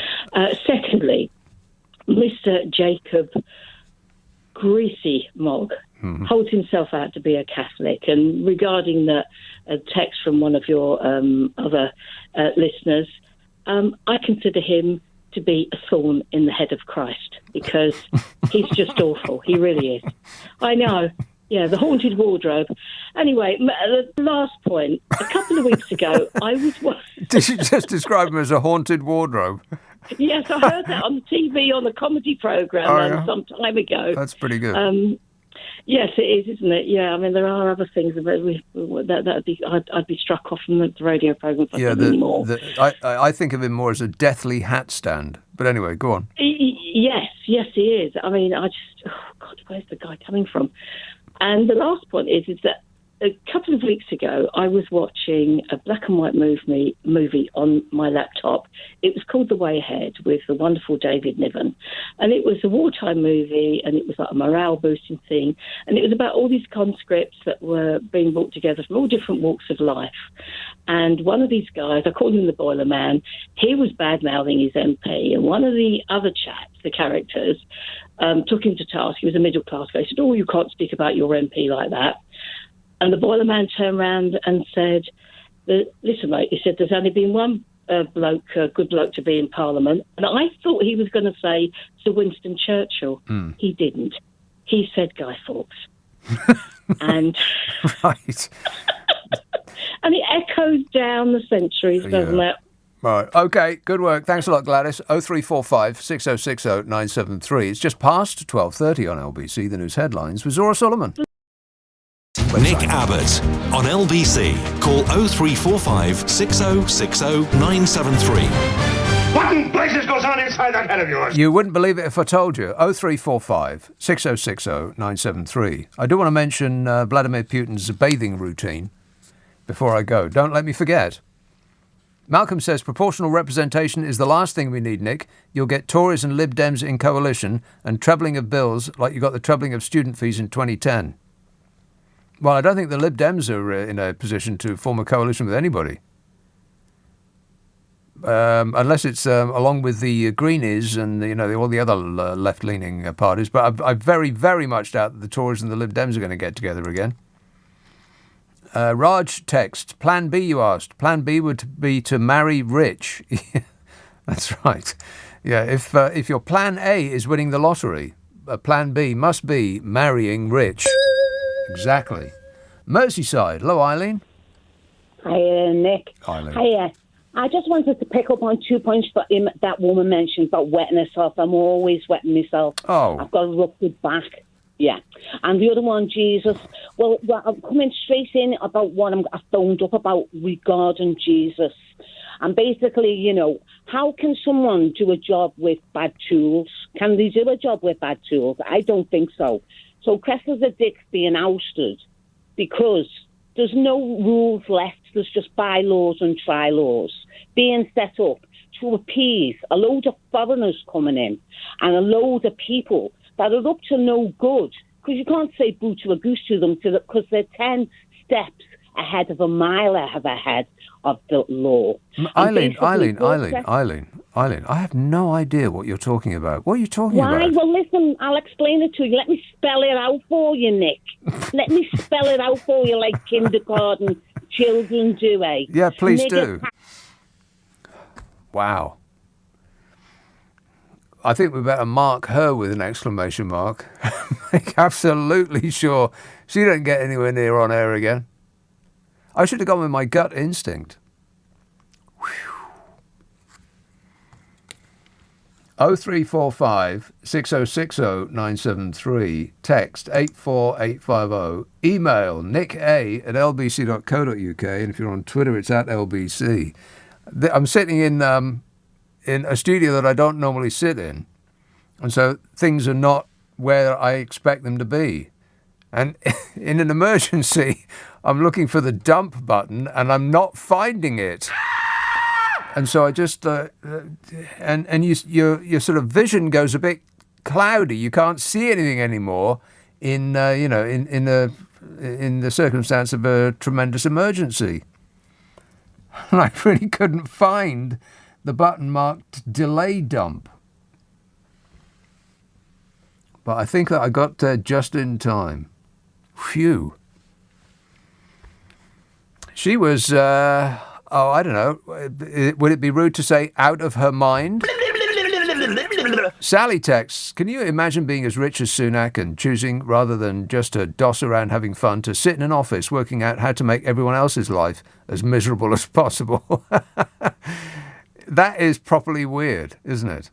Secondly, Mr. Jacob Greasy Mogg holds himself out to be a Catholic, and regarding a text from one of your other listeners, I consider him to be a thorn in the head of Christ because he's just awful. He really is. I know. Yeah, the haunted wardrobe. Anyway, the last point. A couple of weeks ago, I was... Did you just describe him as a haunted wardrobe? Yes, I heard that on TV on a comedy programme some time ago. That's pretty good. Yes, it is, isn't it? Yeah, I mean, there are other things that I'd be struck off from the radio programme for anymore. I think of him more as a deathly hat stand. But anyway, go on. Yes, he is. I mean, God, where's the guy coming from? And the last point is that a couple of weeks ago, I was watching a black and white movie on my laptop. It was called The Way Ahead with the wonderful David Niven. And it was a wartime movie, and it was like a morale-boosting thing. And it was about all these conscripts that were being brought together from all different walks of life. And one of these guys, I called him the Boiler Man, he was bad-mouthing his MP. And one of the other chaps, the characters, took him to task. He was a middle-class guy. He said, you can't speak about your MP like that. And the Boiler Man turned around and said, listen, mate, he said, there's only been one good bloke to be in Parliament. And I thought he was going to say Sir Winston Churchill. He didn't. He said Guy Fawkes. And right. And it echoes down the centuries, doesn't it? Right. OK, good work. Thanks a lot, Gladys. 0345 6060 973. It's just past 12:30 on LBC. The news headlines with Zora Solomon. Nick Abbott on LBC. Call 0345 6060 973. What in blazes goes on inside that head of yours? You wouldn't believe it if I told you. 0345 6060 973. I do want to mention Vladimir Putin's bathing routine before I go. Don't let me forget. Malcolm says proportional representation is the last thing we need, Nick. You'll get Tories and Lib Dems in coalition and trebling of bills like you got the trebling of student fees in 2010. Well, I don't think the Lib Dems are in a position to form a coalition with anybody. Unless it's along with the Greenies and all the other left-leaning parties. But I very, very much doubt that the Tories and the Lib Dems are going to get together again. Raj text, Plan B, you asked. Plan B would be to marry rich. That's right. Yeah, if your plan A is winning the lottery, plan B must be marrying rich. Exactly. Merseyside. Hello, Eileen. Hi, Nick. Eileen. Hiya. I just wanted to pick up on 2 points that woman mentioned about wetting herself. I'm always wetting myself. Oh. I've got a ruptured back. Yeah. And the other one, Jesus. Well, I'm coming straight in about what I phoned up about regarding Jesus. And basically, you know, how can someone do a job with bad tools? Can they do a job with bad tools? I don't think so. So Cressler's a dick being ousted because there's no rules left. There's just bylaws and try-laws being set up to appease a load of foreigners coming in and a load of people that are up to no good. Because you can't say boo to a goose to them because they're 10 steps ahead of a mile ahead of the law. Eileen, I have no idea what you're talking about. What are you talking about? Why? Well, listen, I'll explain it to you. Let me spell it out for you, Nick. Let me spell it out for you like kindergarten children do, eh? Yeah, please do. Wow. I think we better mark her with an exclamation mark. Make absolutely sure she don't get anywhere near on air again. I should have gone with my gut instinct. 0345 6060 973. Text 84850. Email nica@lbc.co.uk. And if you're on Twitter, it's @lbc. I'm sitting in a studio that I don't normally sit in. And so things are not where I expect them to be. And in an emergency, I'm looking for the dump button and I'm not finding it. And so I just, your sort of vision goes a bit cloudy. You can't see anything anymore in the circumstance of a tremendous emergency. And I really couldn't find the button marked delay dump. But I think that I got there just in time. Phew. She was, I don't know, would it be rude to say out of her mind? Sally texts, can you imagine being as rich as Sunak and choosing, rather than just to doss around having fun, to sit in an office working out how to make everyone else's life as miserable as possible? That is properly weird, isn't it?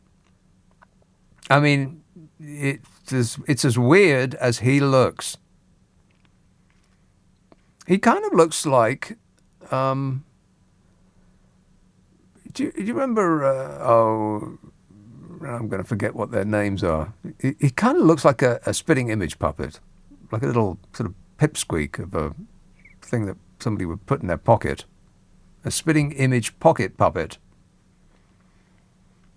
I mean, it's as weird as he looks. He kind of looks like, do you remember, I'm going to forget what their names are. He kind of looks like a spitting image puppet, like a little sort of pipsqueak of a thing that somebody would put in their pocket. A spitting image pocket puppet.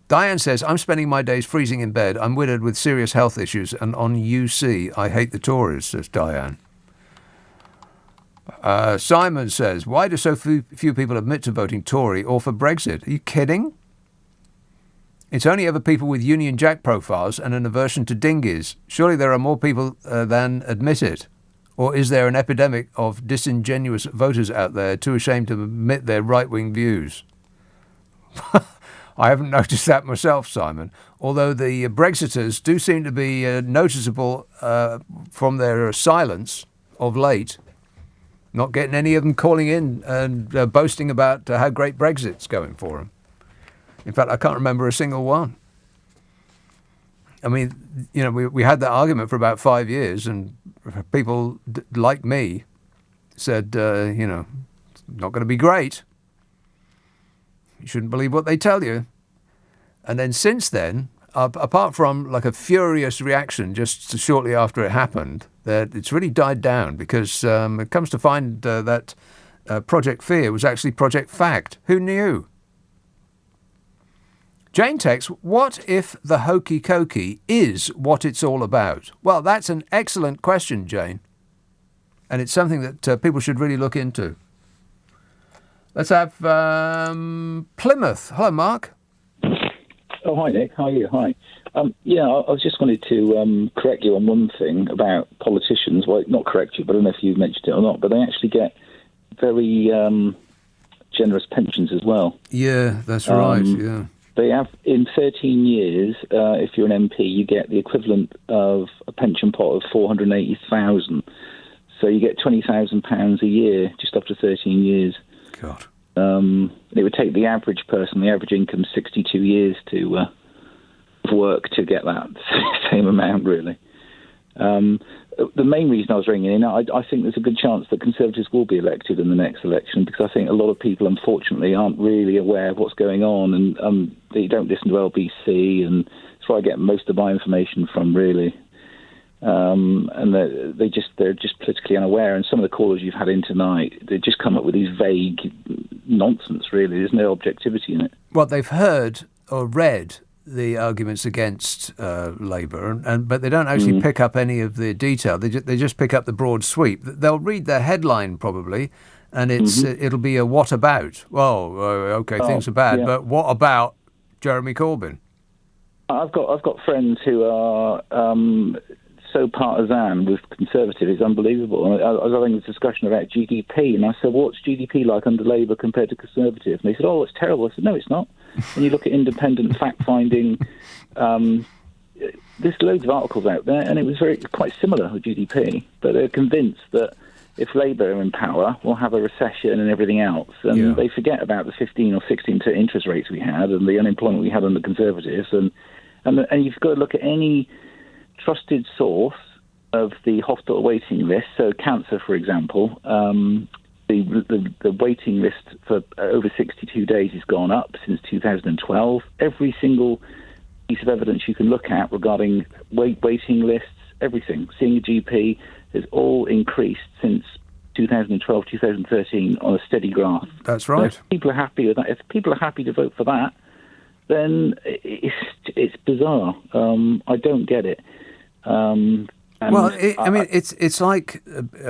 Diane says, I'm spending my days freezing in bed. I'm widowed with serious health issues and on UC. I hate the Tories, says Diane. Simon says, why do so few people admit to voting Tory or for Brexit? Are you kidding? It's only ever people with Union Jack profiles and an aversion to dinghies. Surely there are more people than admit it. Or is there an epidemic of disingenuous voters out there too ashamed to admit their right-wing views? I haven't noticed that myself, Simon, although the Brexiters do seem to be noticeable from their silence of late. Not getting any of them calling in and boasting about how great Brexit's going for them. In fact, I can't remember a single one. I mean, you know, we had that argument for about 5 years, and people like me said, it's not going to be great. You shouldn't believe what they tell you. And then since then, apart from like a furious reaction just shortly after it happened, that it's really died down because it comes to find that Project Fear was actually Project Fact. Who knew? Jane texts, what if the hokey cokey is what it's all about? Well, that's an excellent question, Jane. And it's something that people should really look into. Let's have Plymouth. Hello, Mark. Oh, hi, Nick. How are you? Hi. I was just wanted to correct you on one thing about politicians. Well, not correct you, but I don't know if you mentioned it or not, but they actually get very generous pensions as well. Yeah, that's right, yeah. They have, in 13 years, if you're an MP, you get the equivalent of a pension pot of 480,000. So you get £20,000 a year just after 13 years. God. It would take the average person, the average income, 62 years to work to get that same amount, really. The main reason I was ringing in, I think there's a good chance that Conservatives will be elected in the next election, because I think a lot of people, unfortunately, aren't really aware of what's going on, and they don't listen to LBC, and that's where I get most of my information from, really. And they're just politically unaware. And some of the callers you've had in tonight, they just come up with these vague nonsense, really. There's no objectivity in it. Well, they've heard or read the arguments against Labour, but they don't actually pick up any of the detail. They just pick up the broad sweep. They'll read the headline probably, and it'll be a what about. Well, okay, things are bad, but what about Jeremy Corbyn? I've got friends who are so partisan with Conservative, it's unbelievable. I was having a discussion about GDP, and I said, what's GDP like under Labour compared to Conservative? And they said, it's terrible. I said, no, it's not. When you look at independent fact-finding, there's loads of articles out there, and it was quite similar with GDP, but they're convinced that if Labour are in power, we'll have a recession and everything else. And they forget about the 15 or 16% interest rates we had and the unemployment we had under Conservatives. And you've got to look at any trusted source of the hospital waiting list. So cancer, for example, the waiting list for over 62 days has gone up since 2012. Every single piece of evidence you can look at regarding waiting lists, everything, seeing a GP, has all increased since 2012, 2013 on a steady graph. That's right. So if people are happy with that, if people are happy to vote for that, then it's bizarre. I don't get it. It's like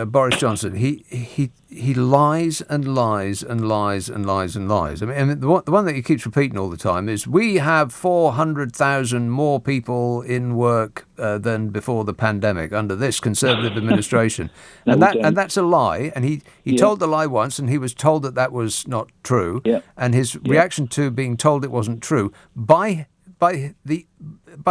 Boris Johnson. He lies and lies and lies and lies and lies. I mean, the one that he keeps repeating all the time is we have 400,000 more people in work than before the pandemic under this Conservative administration, and that's a lie. And he told the lie once, and he was told that was not true. Yeah. And his reaction to being told it wasn't true by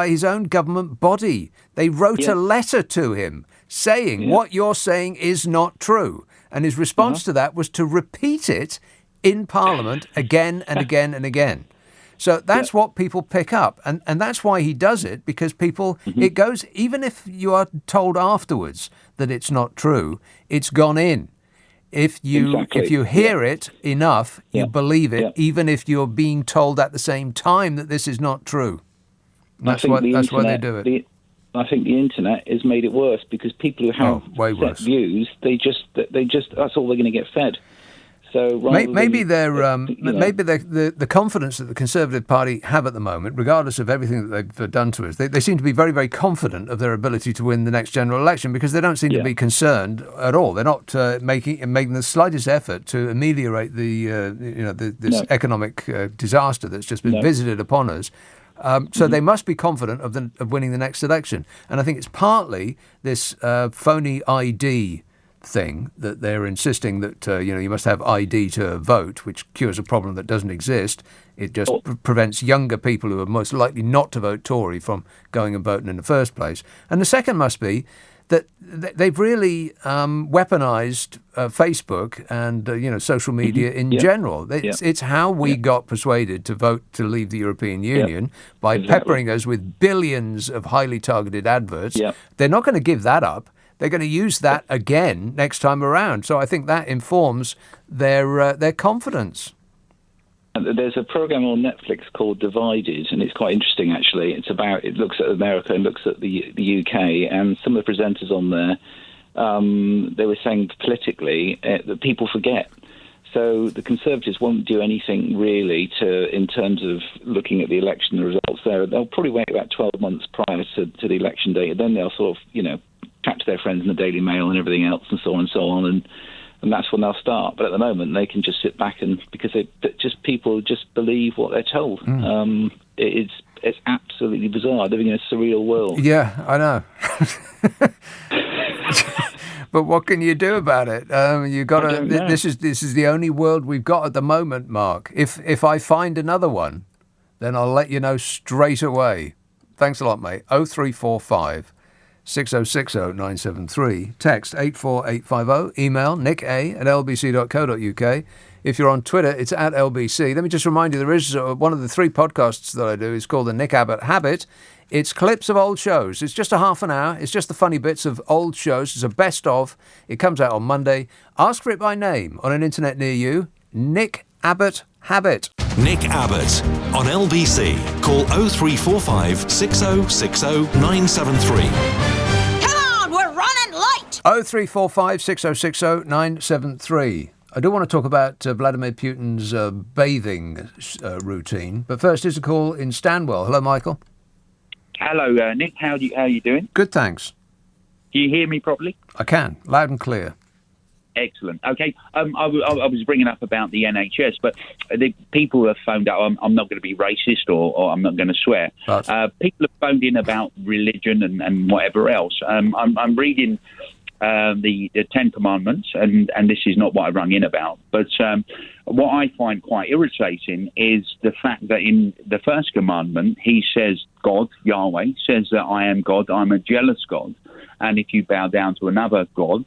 his own government body. They wrote a letter to him saying what you're saying is not true. And his response to that was to repeat it in Parliament again and again and again. So that's what people pick up. And that's why he does it, because people, it goes, even if you are told afterwards that it's not true, it's gone in. If you hear it enough, you believe it, even if you're being told at the same time that this is not true. That's why they do it. I think the internet has made it worse, because people who have set views, they just that's all they're going to get fed. So maybe the confidence that the Conservative Party have at the moment, regardless of everything that they've done to us, they seem to be very, very confident of their ability to win the next general election, because they don't seem to be concerned at all. They're not making the slightest effort to ameliorate this economic disaster that's just been visited upon us. So they must be confident of winning the next election. And I think it's partly this phony ID thing that they're insisting that, you must have ID to vote, which cures a problem that doesn't exist. It just prevents younger people who are most likely not to vote Tory from going and voting in the first place. And the second must be that they've really weaponized Facebook and social media in general. It's how we got persuaded to vote to leave the European Union by peppering us with billions of highly targeted adverts. They're not going to give that up. They're going to use that again next time around. So I think that informs their confidence. There's a program on Netflix called Divided, and it's quite interesting, actually. It looks at America and looks at the UK, and some of the presenters on there, they were saying politically that people forget. So the Conservatives won't do anything really in terms of looking at the election results there. They'll probably wait about 12 months prior to the election date, and then they'll sort of, chat to their friends in the Daily Mail and everything else and so on and so on, and that's when they'll start. But at the moment, they can just sit back because people just believe what they're told. It's absolutely bizarre, living in a surreal world. Yeah, I know. But what can you do about it? You got to. This is the only world we've got at the moment, Mark. If I find another one then I'll let you know straight away. Thanks a lot, mate. 0345 6060 973. Text 84850. Email nick@lbc.co.uk. If you're on Twitter, it's at LBC. Let me just remind you, there is one of the 3 podcasts that I do is called the Nick Abbott Habit. It's clips of old shows. It's just a half an hour. It's just the funny bits of old shows. It's a best of. It comes out on Monday. Ask for it by name on an internet near you. Nick Abbott Habit. Nick Abbott on LBC. Call 0345 6060 973. Come on, we're running late. 0345 6060 973. I do want to talk about Vladimir Putin's bathing routine, but first is a call in Stanwell. Hello, Michael. Hello, Nick. How are you doing? Good, thanks. Do you hear me properly? I can, loud and clear. Excellent. Okay. I was bringing up about the NHS, but the people have phoned out. I'm not going to be racist or I'm not going to swear. People have phoned in about religion and whatever else. I'm reading the 10 Commandments, and this is not what I rung in about, but what I find quite irritating is the fact that in the first commandment, he says, God, Yahweh, says that I am God, I'm a jealous God, and if you bow down to another God,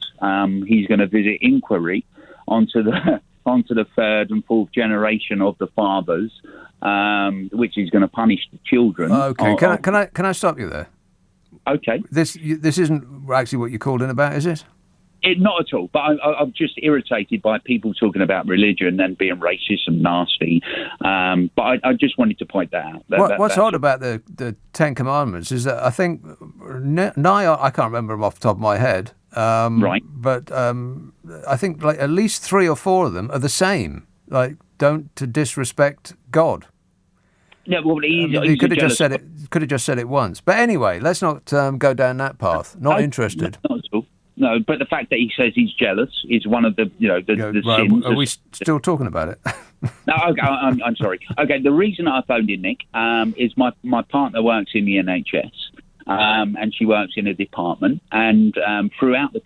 he's going to visit inquiry onto the 3rd and 4th generation of the fathers, which is going to punish the children. Okay, can I stop you there? Okay. This isn't actually what you called in about, is it? Not at all, but I'm just irritated by people talking about religion and being racist and nasty. But I just wanted to point that out. What's odd about the 10 Commandments is that I think, I can't remember them off the top of my head, right? But I think like at least 3 or 4 of them are the same. Like, don't to disrespect God. Yeah, well, he could have just said it. Could have just said it once. But anyway, let's not go down that path. Not interested. Not at all. No, but the fact that he says he's jealous is one of the sins. Are we still talking about it? No, okay, I'm sorry. Okay, the reason I phoned in, Nick, is my partner works in the NHS, and she works in a department. And throughout the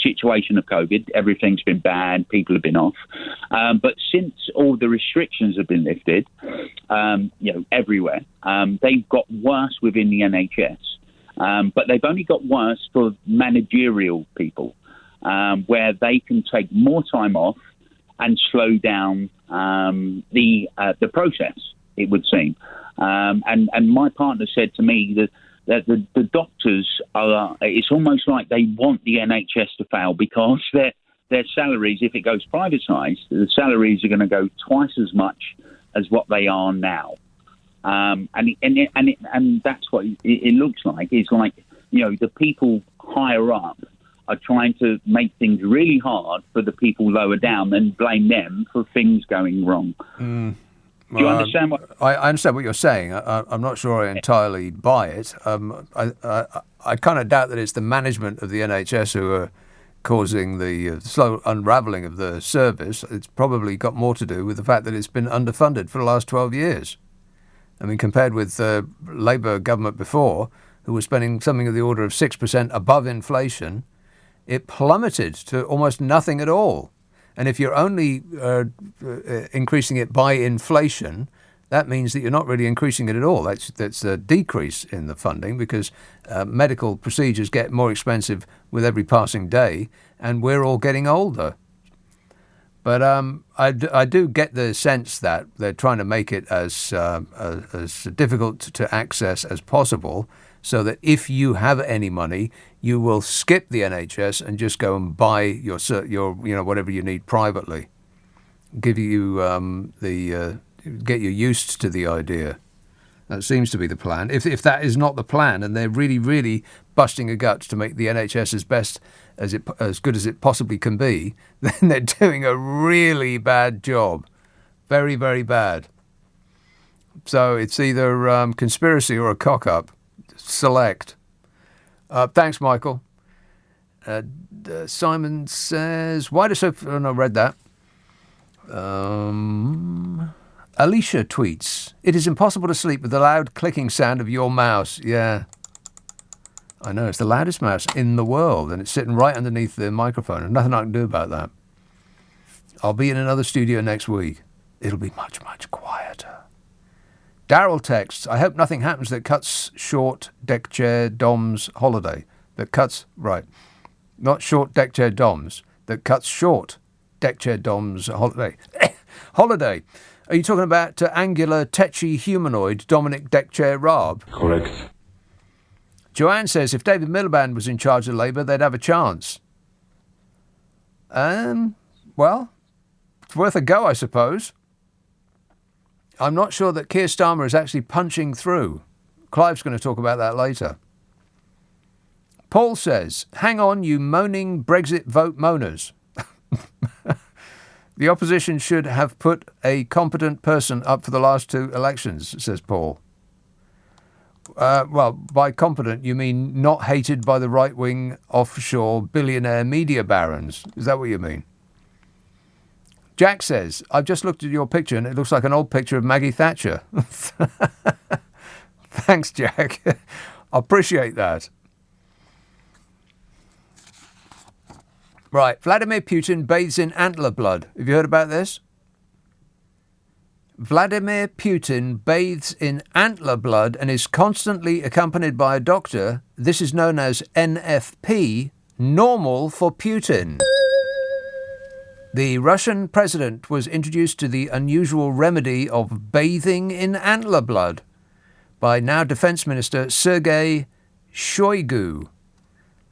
situation of COVID, everything's been bad. People have been off. But since all the restrictions have been lifted, everywhere, they've got worse within the NHS. But they've only got worse for managerial people, where they can take more time off and slow down the process, it would seem. And my partner said to me that the doctors it's almost like they want the NHS to fail because their salaries, if it goes privatised, the salaries are going to go twice as much as what they are now. And that's what it looks like. It's like, the people higher up are trying to make things really hard for the people lower down and blame them for things going wrong. Do you understand what... I understand what you're saying. I'm not sure I entirely buy it. I kind of doubt that it's the management of the NHS who are causing the slow unravelling of the service. It's probably got more to do with the fact that it's been underfunded for the last 12 years. I mean, compared with the Labour government before, who was spending something of the order of 6% above inflation, it plummeted to almost nothing at all. And if you're only increasing it by inflation, that means that you're not really increasing it at all. That's a decrease in the funding because medical procedures get more expensive with every passing day, and we're all getting older. But I do get the sense that they're trying to make it as difficult to access as possible, so that if you have any money, you will skip the NHS and just go and buy your whatever you need privately. Give you get you used to the idea. That seems to be the plan. If that is not the plan, and they're really, really busting their guts to make the NHS as good as it possibly can be, then they're doing a really bad job. Very, very bad. So it's either conspiracy or a cock-up. Select. Thanks, Michael. Simon says, why do so... Oh, no, I read that. Alicia tweets, it is impossible to sleep with the loud clicking sound of your mouse. Yeah. I know, it's the loudest mouse in the world, and it's sitting right underneath the microphone, and nothing I can do about that. I'll be in another studio next week. It'll be much, much quieter. Daryl texts, I hope nothing happens that cuts short deck chair Dom's holiday. That cuts, right, not short deck chair Dom's, that cuts short deck chair Dom's holiday. Holiday. Are you talking about angular, tetchy humanoid Dominic Deckchair Raab? Correct. Joanne says if David Miliband was in charge of Labour, they'd have a chance. Well, it's worth a go, I suppose. I'm not sure that Keir Starmer is actually punching through. Clive's going to talk about that later. Paul says, hang on, you moaning Brexit vote moaners. The opposition should have put a competent person up for the last 2 elections, says Paul. Well, by competent, you mean not hated by the right-wing offshore billionaire media barons. Is that what you mean? Jack says, I've just looked at your picture and it looks like an old picture of Maggie Thatcher. Thanks, Jack. I appreciate that. Right, Vladimir Putin bathes in antler blood. Have you heard about this? Vladimir Putin bathes in antler blood and is constantly accompanied by a doctor. This is known as NFP, normal for Putin. The Russian president was introduced to the unusual remedy of bathing in antler blood by now Defense Minister Sergei Shoigu,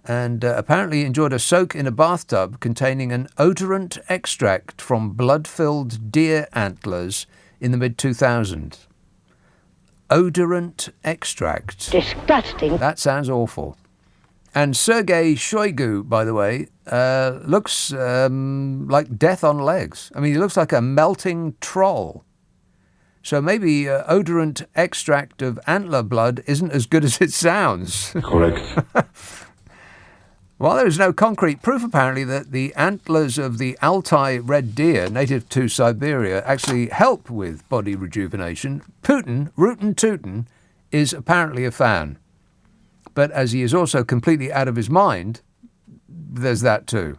and apparently enjoyed a soak in a bathtub containing an odorant extract from blood-filled deer antlers in the mid-2000s. Odorant extract. Disgusting. That sounds awful. And Sergei Shoigu, by the way, looks like death on legs. I mean, he looks like a melting troll. So maybe odorant extract of antler blood isn't as good as it sounds. Correct. While there is no concrete proof, apparently, that the antlers of the Altai red deer, native to Siberia, actually help with body rejuvenation, Putin, rootin' tootin', is apparently a fan. But as he is also completely out of his mind, there's that too.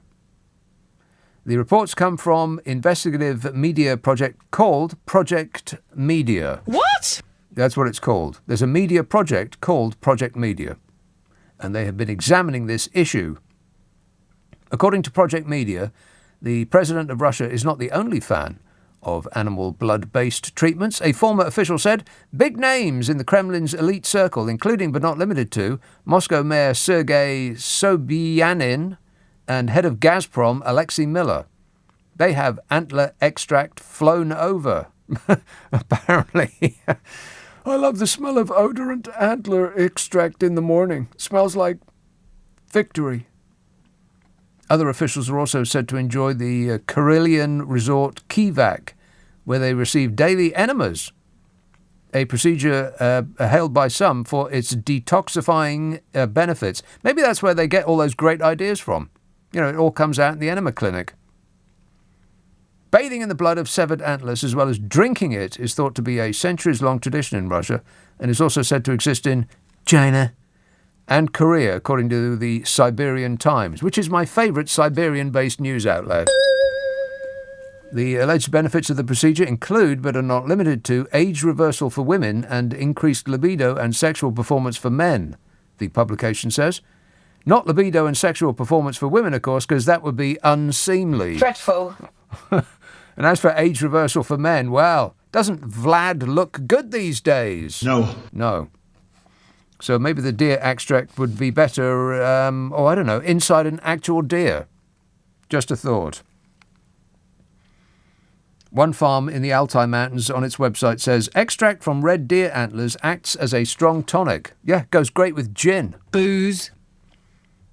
The reports come from investigative media project called Project Media. What? That's what it's called. There's a media project called Project Media, and they have been examining this issue. According to Project Media, the president of Russia is not the only fan of animal blood-based treatments. A former official said big names in the Kremlin's elite circle, including but not limited to Moscow Mayor Sergei Sobyanin and head of Gazprom Alexei Miller. They have antler extract flown over. Apparently. I love the smell of odorant antler extract in the morning. It smells like victory. Other officials are also said to enjoy the Karelian resort Kivak, where they receive daily enemas, a procedure hailed by some for its detoxifying benefits. Maybe that's where they get all those great ideas from. You know, it all comes out in the enema clinic. Bathing in the blood of severed antlers as well as drinking it is thought to be a centuries-long tradition in Russia and is also said to exist in China and Korea, according to the Siberian Times, which is my favourite Siberian-based news outlet. The alleged benefits of the procedure include, but are not limited to, age reversal for women and increased libido and sexual performance for men, the publication says. Not libido and sexual performance for women, of course, because that would be unseemly. Dreadful. And as for age reversal for men, well, doesn't Vlad look good these days? No. So maybe the deer extract would be better, I don't know, inside an actual deer. Just a thought. One farm in the Altai Mountains on its website says, extract from red deer antlers acts as a strong tonic. Yeah, goes great with gin. Booze.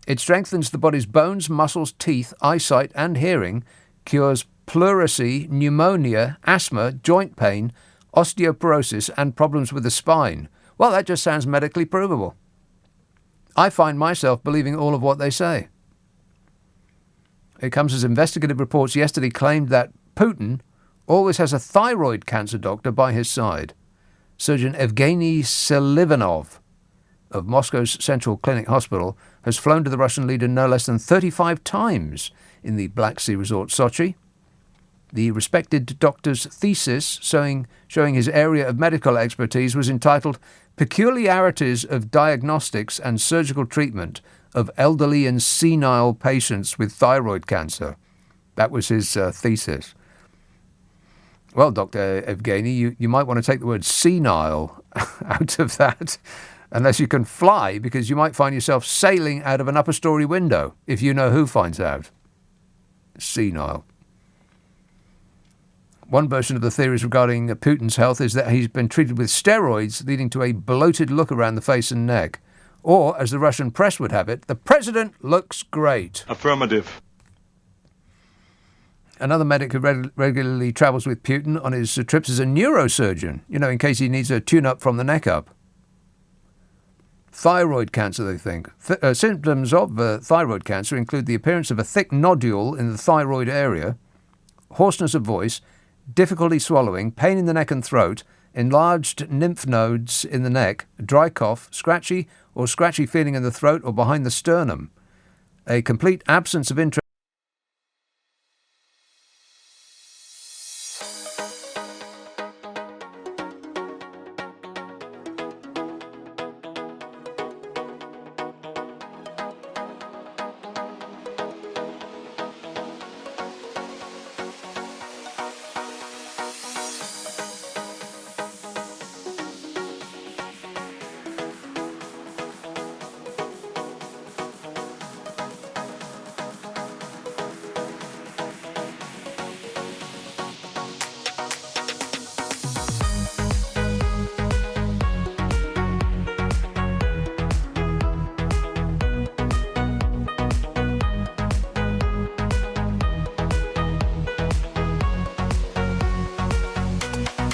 It strengthens the body's bones, muscles, teeth, eyesight and hearing, cures pleurisy, pneumonia, asthma, joint pain, osteoporosis and problems with the spine. Well, that just sounds medically provable. I find myself believing all of what they say. It comes as investigative reports yesterday claimed that Putin always has a thyroid cancer doctor by his side. Surgeon Evgeny Selivanov of Moscow's Central Clinic Hospital has flown to the Russian leader no less than 35 times in the Black Sea resort Sochi. The respected doctor's thesis, showing his area of medical expertise, was entitled Peculiarities of Diagnostics and Surgical Treatment of Elderly and Senile Patients with Thyroid Cancer. That was his thesis. Well, Dr. Evgeny, you might want to take the word senile out of that, unless you can fly, because you might find yourself sailing out of an upper story window, if you know who finds out. Senile. One version of the theories regarding Putin's health is that he's been treated with steroids, leading to a bloated look around the face and neck. Or, as the Russian press would have it, the president looks great. Affirmative. Another medic who regularly travels with Putin on his trips is a neurosurgeon, in case he needs a tune-up from the neck up. Thyroid cancer, they think. Symptoms of thyroid cancer include the appearance of a thick nodule in the thyroid area, hoarseness of voice, difficulty swallowing, pain in the neck and throat, enlarged lymph nodes in the neck, dry cough, scratchy feeling in the throat or behind the sternum, a complete absence of interest